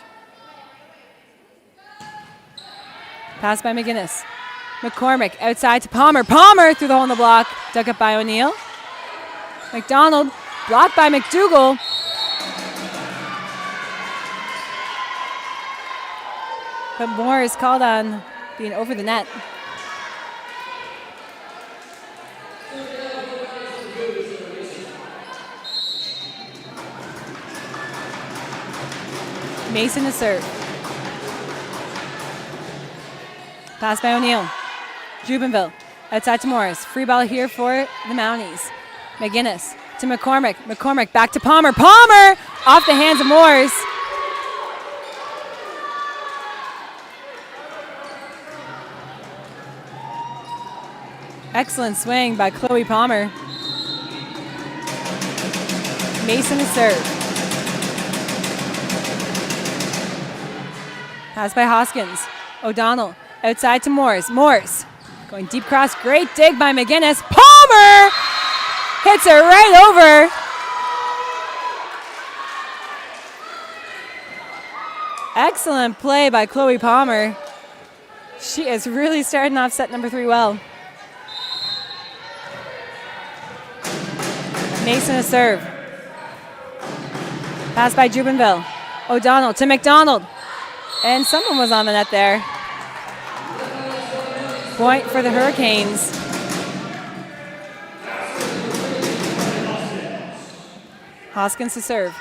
Pass by McGinnis. McCormick outside to Palmer. Palmer through the hole in the block. Dug up by O'Neill. McDonald blocked by McDougall. But Moore is called on being over the net. Mason to serve. Pass by O'Neill. Jubenville outside to Morris. Free ball here for the Mounties. McGinnis to McCormick. McCormick back to Palmer. Palmer off the hands of Morris. Excellent swing by Chloe Palmer. Mason to serve. Pass by Hoskins. O'Donnell outside to Morris. Morris going deep cross. Great dig by McGinnis. Palmer hits it right over. Excellent play by Chloe Palmer. She is really starting off set number 3 well. Mason to serve. Pass by Jubenville. O'Donnell to McDonald. And someone was on the net there. Point for the Hurricanes. Hoskins to serve.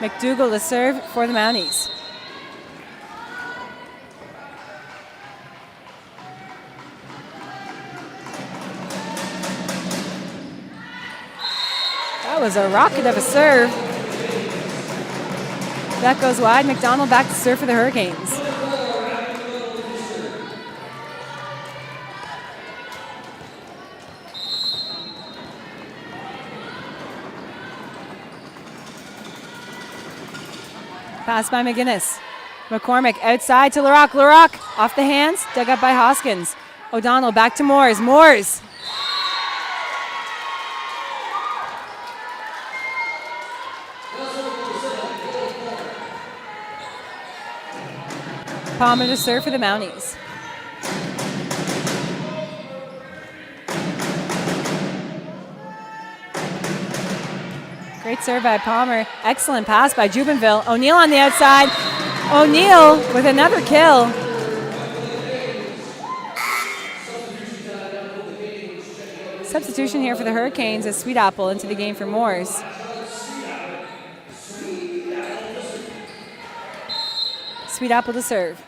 McDougall to serve for the Mounties. That was a rocket of a serve. That goes wide. McDonald back to serve for the Hurricanes. Pass by McGinnis. McCormick outside to LaRock. LaRock off the hands, dug up by Hoskins. O'Donnell back to Moores. Moores. Palmer to serve for the Mounties. Great serve by Palmer. Excellent pass by Jubenville. O'Neill on the outside. O'Neill with another kill. Substitution here for the Hurricanes as Sweet Apple into the game for Moores. Sweet Apple to serve.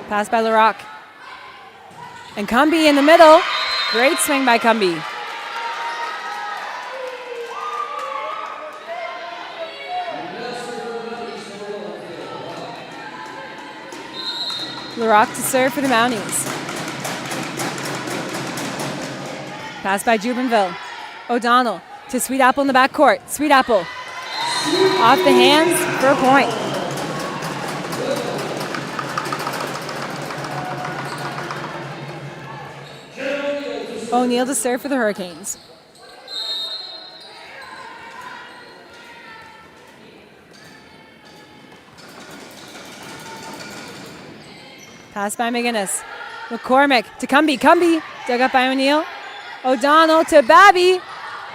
Pass by LaRock. And Cumby in the middle. Great swing by Cumby. LaRock to serve for the Mounties. Pass by Jubenville. O'Donnell to Sweet Apple in the backcourt. Sweet Apple off the hands for a point. O'Neill to serve for the Hurricanes. Pass by McGinnis. McCormick to Cumby. Cumby dug up by O'Neill. O'Donnell to Babby.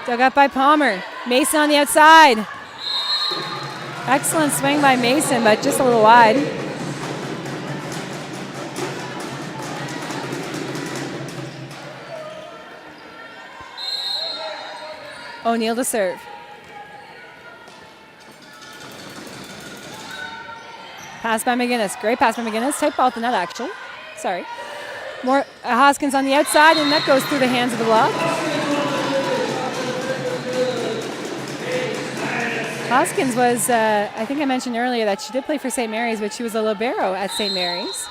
Dug up by Palmer. Mason on the outside. Excellent swing by Mason, but just a little wide. O'Neill to serve. Pass by McGinnis. Great pass by McGinnis. Tight ball at the net, actually. Sorry. More Hoskins on the outside, and that goes through the hands of the block. Hoskins was, I think I mentioned earlier that she did play for St. Mary's, but she was a libero at St. Mary's.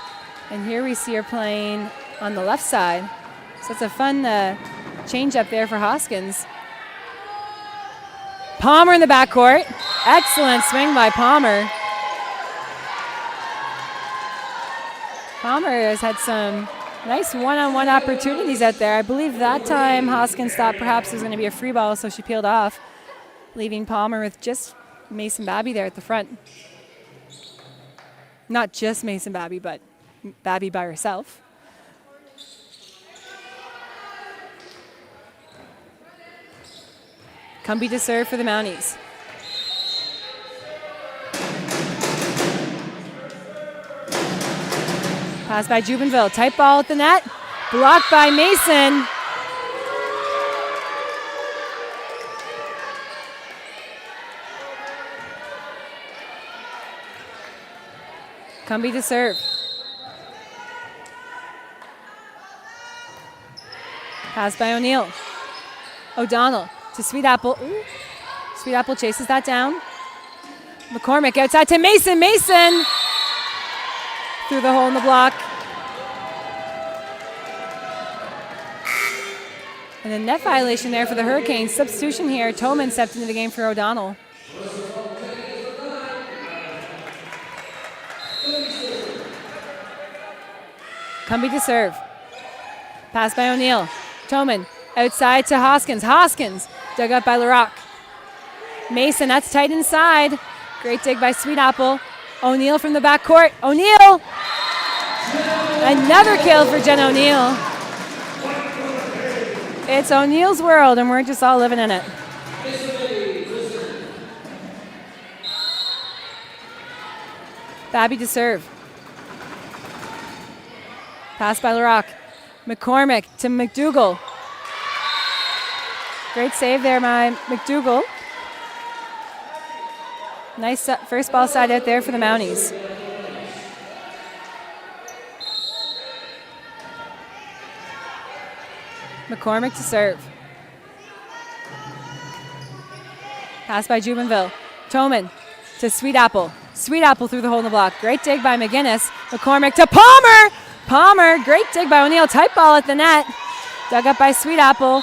And here we see her playing on the left side. So it's a fun change up there for Hoskins. Palmer in the backcourt. Excellent swing by Palmer. Palmer has had some nice one-on-one opportunities out there. I believe that time Hoskins thought perhaps it was going to be a free ball, so she peeled off, leaving Palmer with just Mason Babby there at the front. Not just Mason Babby, but Babby by herself. Cumbie to serve for the Mounties. Pass by Jubenville. Tight ball at the net. Blocked by Mason. Cumbie to serve. Pass by O'Neill. O'Donnell to Sweet Apple. Ooh. Sweet Apple chases that down. McCormick outside to Mason. Mason through the hole in the block. And a net violation there for the Hurricanes. Substitution here. Toman stepped into the game for O'Donnell. Cumbie to serve. Pass by O'Neill. Toman outside to Hoskins. Hoskins dug up by LaRock. Mason, that's tight inside. Great dig by Sweet Apple. O'Neill from the backcourt. O'Neill! Another kill for Jen O'Neill. It's O'Neill's world, and we're just all living in it. Babby to serve. Pass by LaRock. McCormick to McDougall. Great save there by McDougall. Nice first ball side out there for the Mounties. McCormick to serve. Pass by Jubenville. Toman to Sweet Apple. Sweet Apple through the hole in the block. Great dig by McGinnis. McCormick to Palmer. Palmer, great dig by O'Neill. Tight ball at the net. Dug up by Sweet Apple.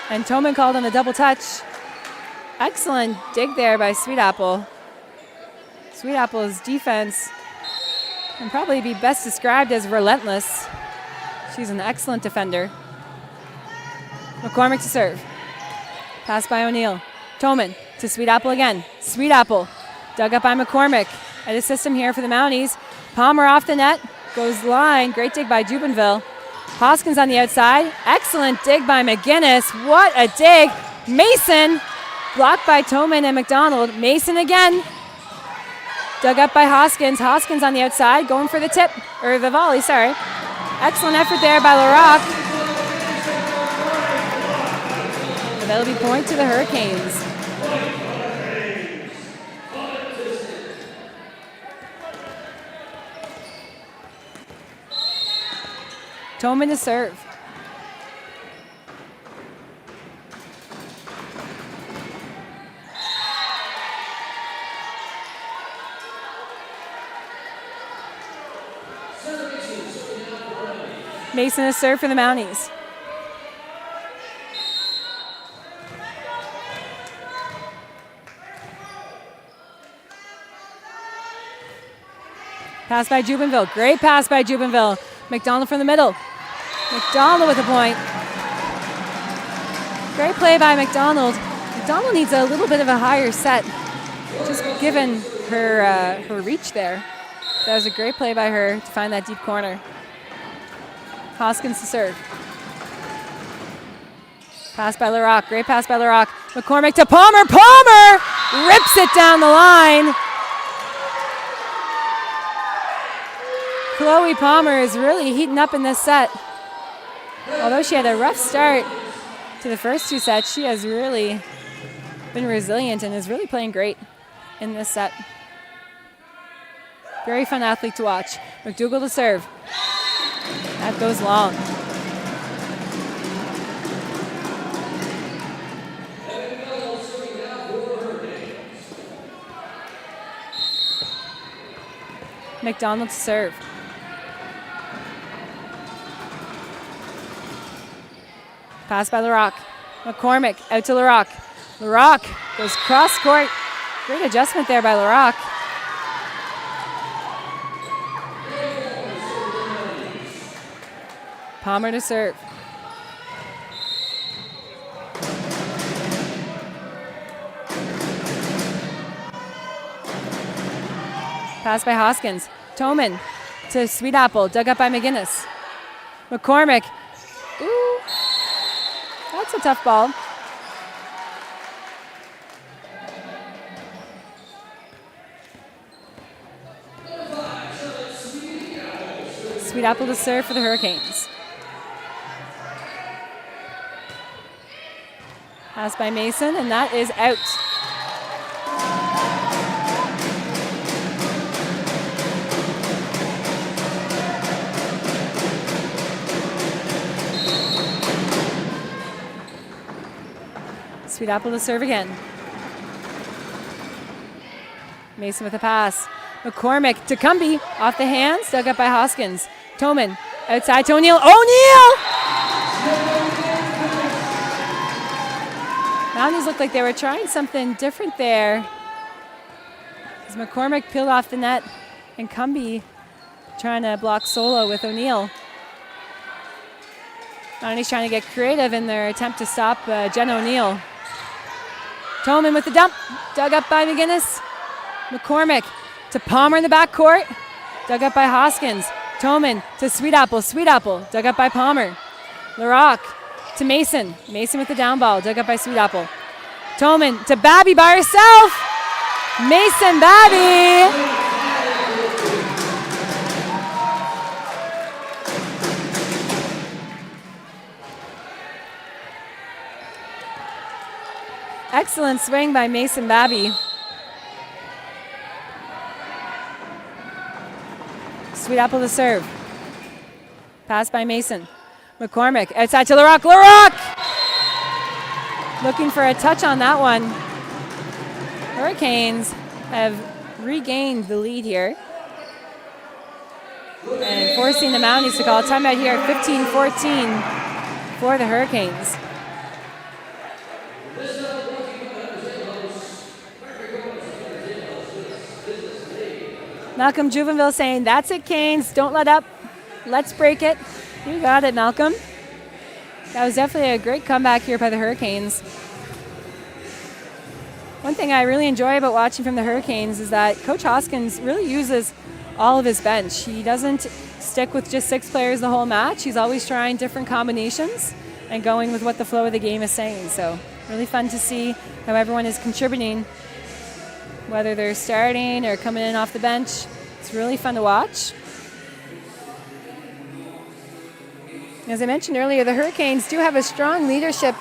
And Toman called on a double touch. Excellent dig there by Sweet Apple. Sweet Apple's defense can probably be best described as relentless. She's an excellent defender. McCormick to serve. Pass by O'Neill. Toman to Sweet Apple again. Sweet Apple dug up by McCormick. At a system here for the Mounties. Palmer off the net. Goes line. Great dig by Jubenville. Hoskins on the outside. Excellent dig by McGinnis. What a dig. Mason blocked by Toman and McDonald. Mason again. Dug up by Hoskins. Hoskins on the outside going for the tip, or the volley, sorry. Excellent effort there by LaRock. But that'll be point to the Hurricanes. Toman to serve. Mason to serve for the Mounties. Pass by Jubenville. Great pass by Jubenville. McDonald from the middle. McDonald with a point. Great play by McDonald. McDonald needs a little bit of a higher set, just given her reach there. That was a great play by her to find that deep corner. Hoskins to serve. Pass by LaRock. Great pass by LaRock. McCormick to Palmer. Palmer rips it down the line. Chloe Palmer is really heating up in this set. Although she had a rough start to the first two sets, she has really been resilient and is really playing great in this set. Very fun athlete to watch. McDougall to serve. That goes long. McDonald to serve. Pass by LaRock. McCormick out to LaRock. LaRock goes cross court. Great adjustment there by LaRock. Palmer to serve. Pass by Hoskins. Toman to Sweet Apple, dug up by McGinnis. McCormick. Ooh, that's a tough ball. Sweet Apple to serve for the Hurricanes. Pass by Mason, and that is out. Sweet Apple to serve again. Mason with a pass. McCormick to Cumbie, off the hands, dug up by Hoskins. Toman outside to O'Neill. O'Neill! Mounties looked like they were trying something different there. As McCormick peeled off the net, and Cumbie trying to block solo with O'Neill. Mounties trying to get creative in their attempt to stop Jen O'Neill. Toman with the dump, dug up by McGinnis. McCormick to Palmer in the backcourt, dug up by Hoskins. Toman to Sweet Apple, dug up by Palmer. LaRock to Mason. Mason with the down ball, dug up by Sweet Apple. Toman to Babby by herself. Mason Babby. Excellent swing by Mason Babby. Sweet Apple to serve. Pass by Mason. McCormick outside to LaRock. LaRock! Looking for a touch on that one. Hurricanes have regained the lead here. And forcing the Mounties to call a timeout here at 15-14 for the Hurricanes. Malcolm Juvenville saying, "That's it, Canes. Don't let up. Let's break it." You got it, Malcolm. That was definitely a great comeback here by the Hurricanes. One thing I really enjoy about watching from the Hurricanes is that Coach Hoskins really uses all of his bench. He doesn't stick with just 6 players the whole match. He's always trying different combinations and going with what the flow of the game is saying. So really fun to see how everyone is contributing, whether they're starting or coming in off the bench. It's really fun to watch. As I mentioned earlier, the Hurricanes do have a strong leadership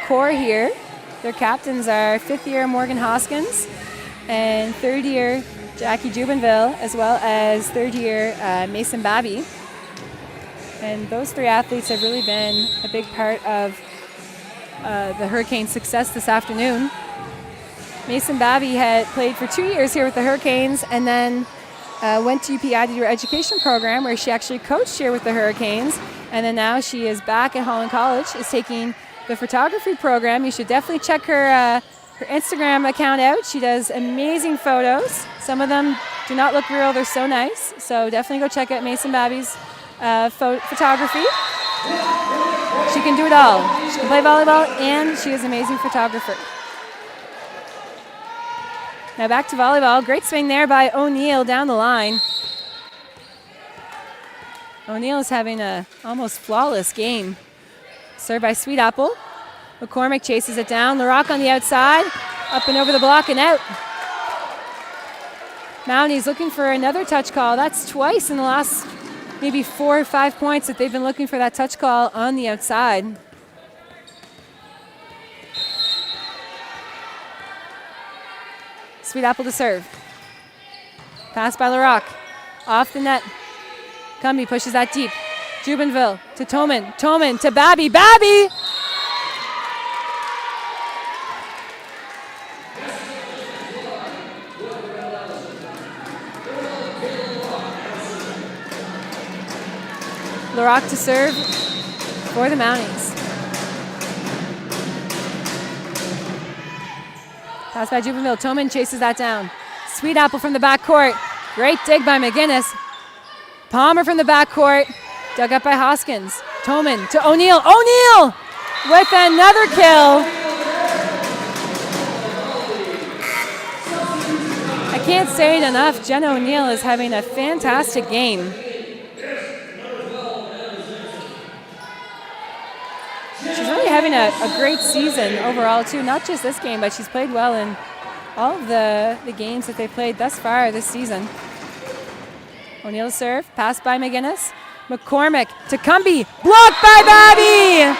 core here. Their captains are 5th-year Morgan Hoskins and 3rd-year Jackie Jubenville, as well as 3rd-year Mason Babby. And those 3 athletes have really been a big part of the Hurricanes' success this afternoon. Mason Babby had played for 2 years here with the Hurricanes and then went to UPI to do her education program where she actually coached here with the Hurricanes. And then now she is back at Holland College, is taking the photography program. You should definitely check her Instagram account out. She does amazing photos. Some of them do not look real. They're so nice. So definitely go check out Mason Babby's photography. She can do it all. She can play volleyball and she is an amazing photographer. Now back to volleyball. Great swing there by O'Neill down the line. O'Neill is having a almost flawless game. Served by Sweet Apple. McCormick chases it down. LaRock on the outside. Up and over the block and out. Mounties looking for another touch call. That's twice in the last maybe 4 or 5 points that they've been looking for that touch call on the outside. Sweet Apple to serve. Pass by LaRock. Off the net. Cumbie pushes that deep. Jubenville to Toman. Toman to Babby. Babby! Laroque to serve for the Mounties. Pass by Jubenville. Toman chases that down. Sweet apple from the backcourt. Great dig by McGinnis. Palmer from the backcourt. Dug up by Hoskins. Toman to O'Neill. O'Neill with another kill. I can't say it enough. Jenna O'Neill is having a fantastic game. She's really having a great season overall, too. Not just this game, but she's played well in all of the games that they've played thus far this season. O'Neill serve, passed by McGinnis. McCormick to Cumbie, blocked by Babby!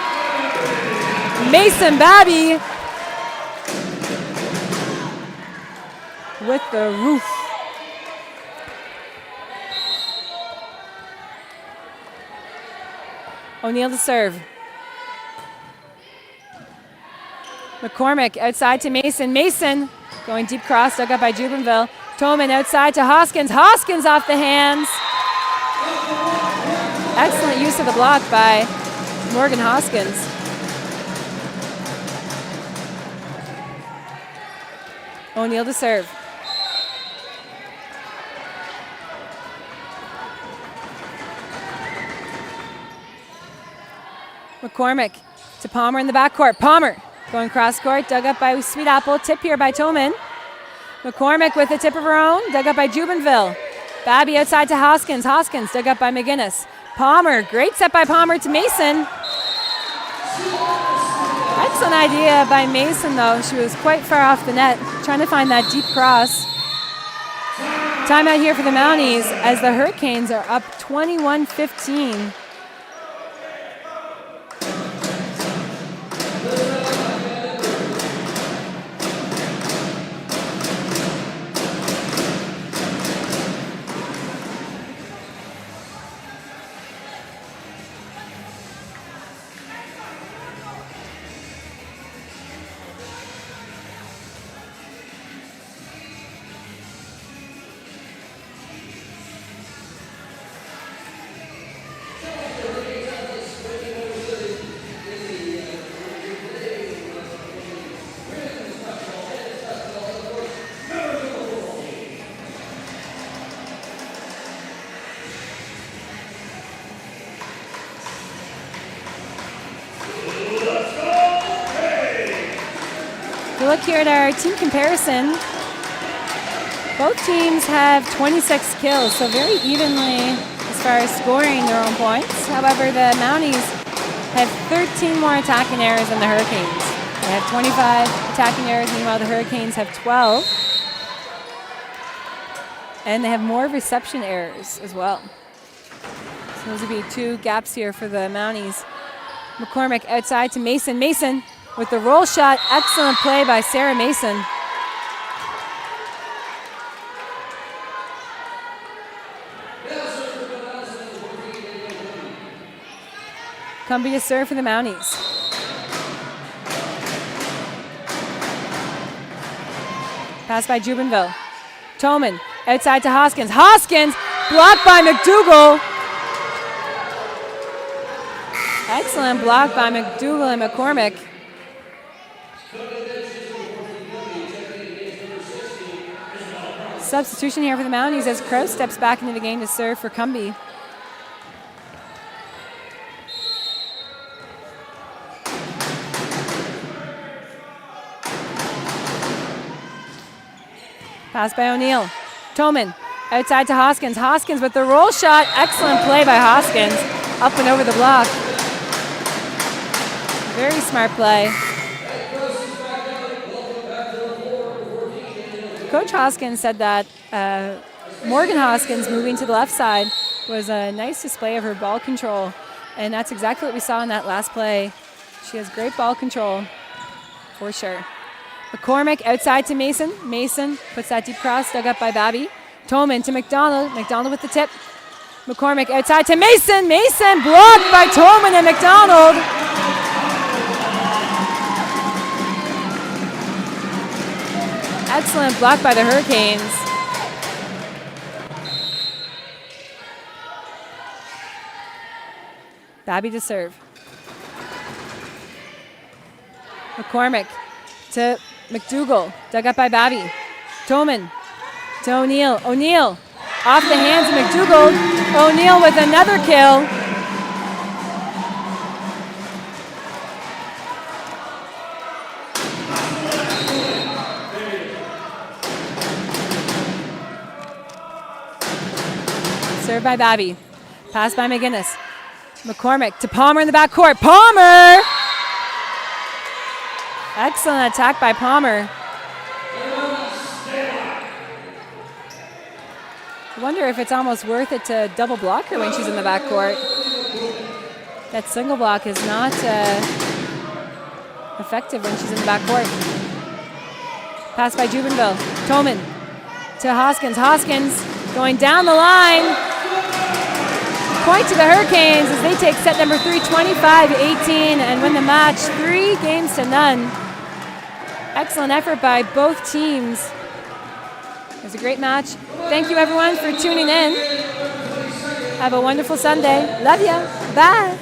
Mason Babby with the roof. O'Neill to serve. McCormick outside to Mason. Mason going deep cross, dug up by Jubenville. Toman outside to Hoskins. Hoskins off the hands. Excellent use of the block by Morgan Hoskins. O'Neill to serve. McCormick to Palmer in the backcourt. Palmer going cross court, dug up by Sweet Apple. Tip here by Toman. McCormick with a tip of her own, dug up by Jubenville. Babby outside to Hoskins. Hoskins dug up by McGinnis. Palmer, great set by Palmer to Mason. Excellent idea by Mason, though. She was quite far off the net, trying to find that deep cross. Timeout here for the Mounties as the Hurricanes are up 21-15. Look here at our team comparison. Both teams have 26 kills, so very evenly as far as scoring their own points. However, the Mounties have 13 more attacking errors than the Hurricanes. They have 25 attacking errors, meanwhile the Hurricanes have 12. And they have more reception errors as well. So those would be two gaps here for the Mounties. McCormick outside to Mason. Mason with the roll shot. Excellent play by Sarah Mason. Cumbie to serve for the Mounties. Pass by Jubenville. Toman outside to Hoskins. Hoskins blocked by McDougall. Excellent block by McDougall and McCormick. Substitution here for the Mounties as Crow steps back into the game to serve for Cumbie. Pass by O'Neill. Toman outside to Hoskins. Hoskins with the roll shot. Excellent play by Hoskins. Up and over the block. Very smart play. Coach Hoskins said that Morgan Hoskins moving to the left side was a nice display of her ball control. And that's exactly what we saw in that last play. She has great ball control, for sure. McCormick outside to Mason. Mason puts that deep cross, dug up by Babby. Toman to McDonald. McDonald with the tip. McCormick outside to Mason. Mason blocked by Toman and McDonald. Excellent block by the Hurricanes. Babby to serve. McCormick to McDougall. Dug up by Babby. Toman to O'Neill. O'Neill off the hands of McDougall. O'Neill with another kill. Served by Babby. Pass by McGinnis. McCormick to Palmer in the backcourt. Palmer! Excellent attack by Palmer. I wonder if it's almost worth it to double block her when she's in the backcourt. That single block is not effective when she's in the backcourt. Pass by Jubenville. Toman to Hoskins. Hoskins going down the line. Point to the Hurricanes as they take set number 3, 25-18, and win the match 3-0. Excellent effort by both teams. It was a great match. Thank you everyone for tuning in. Have a wonderful Sunday. Love ya. Bye.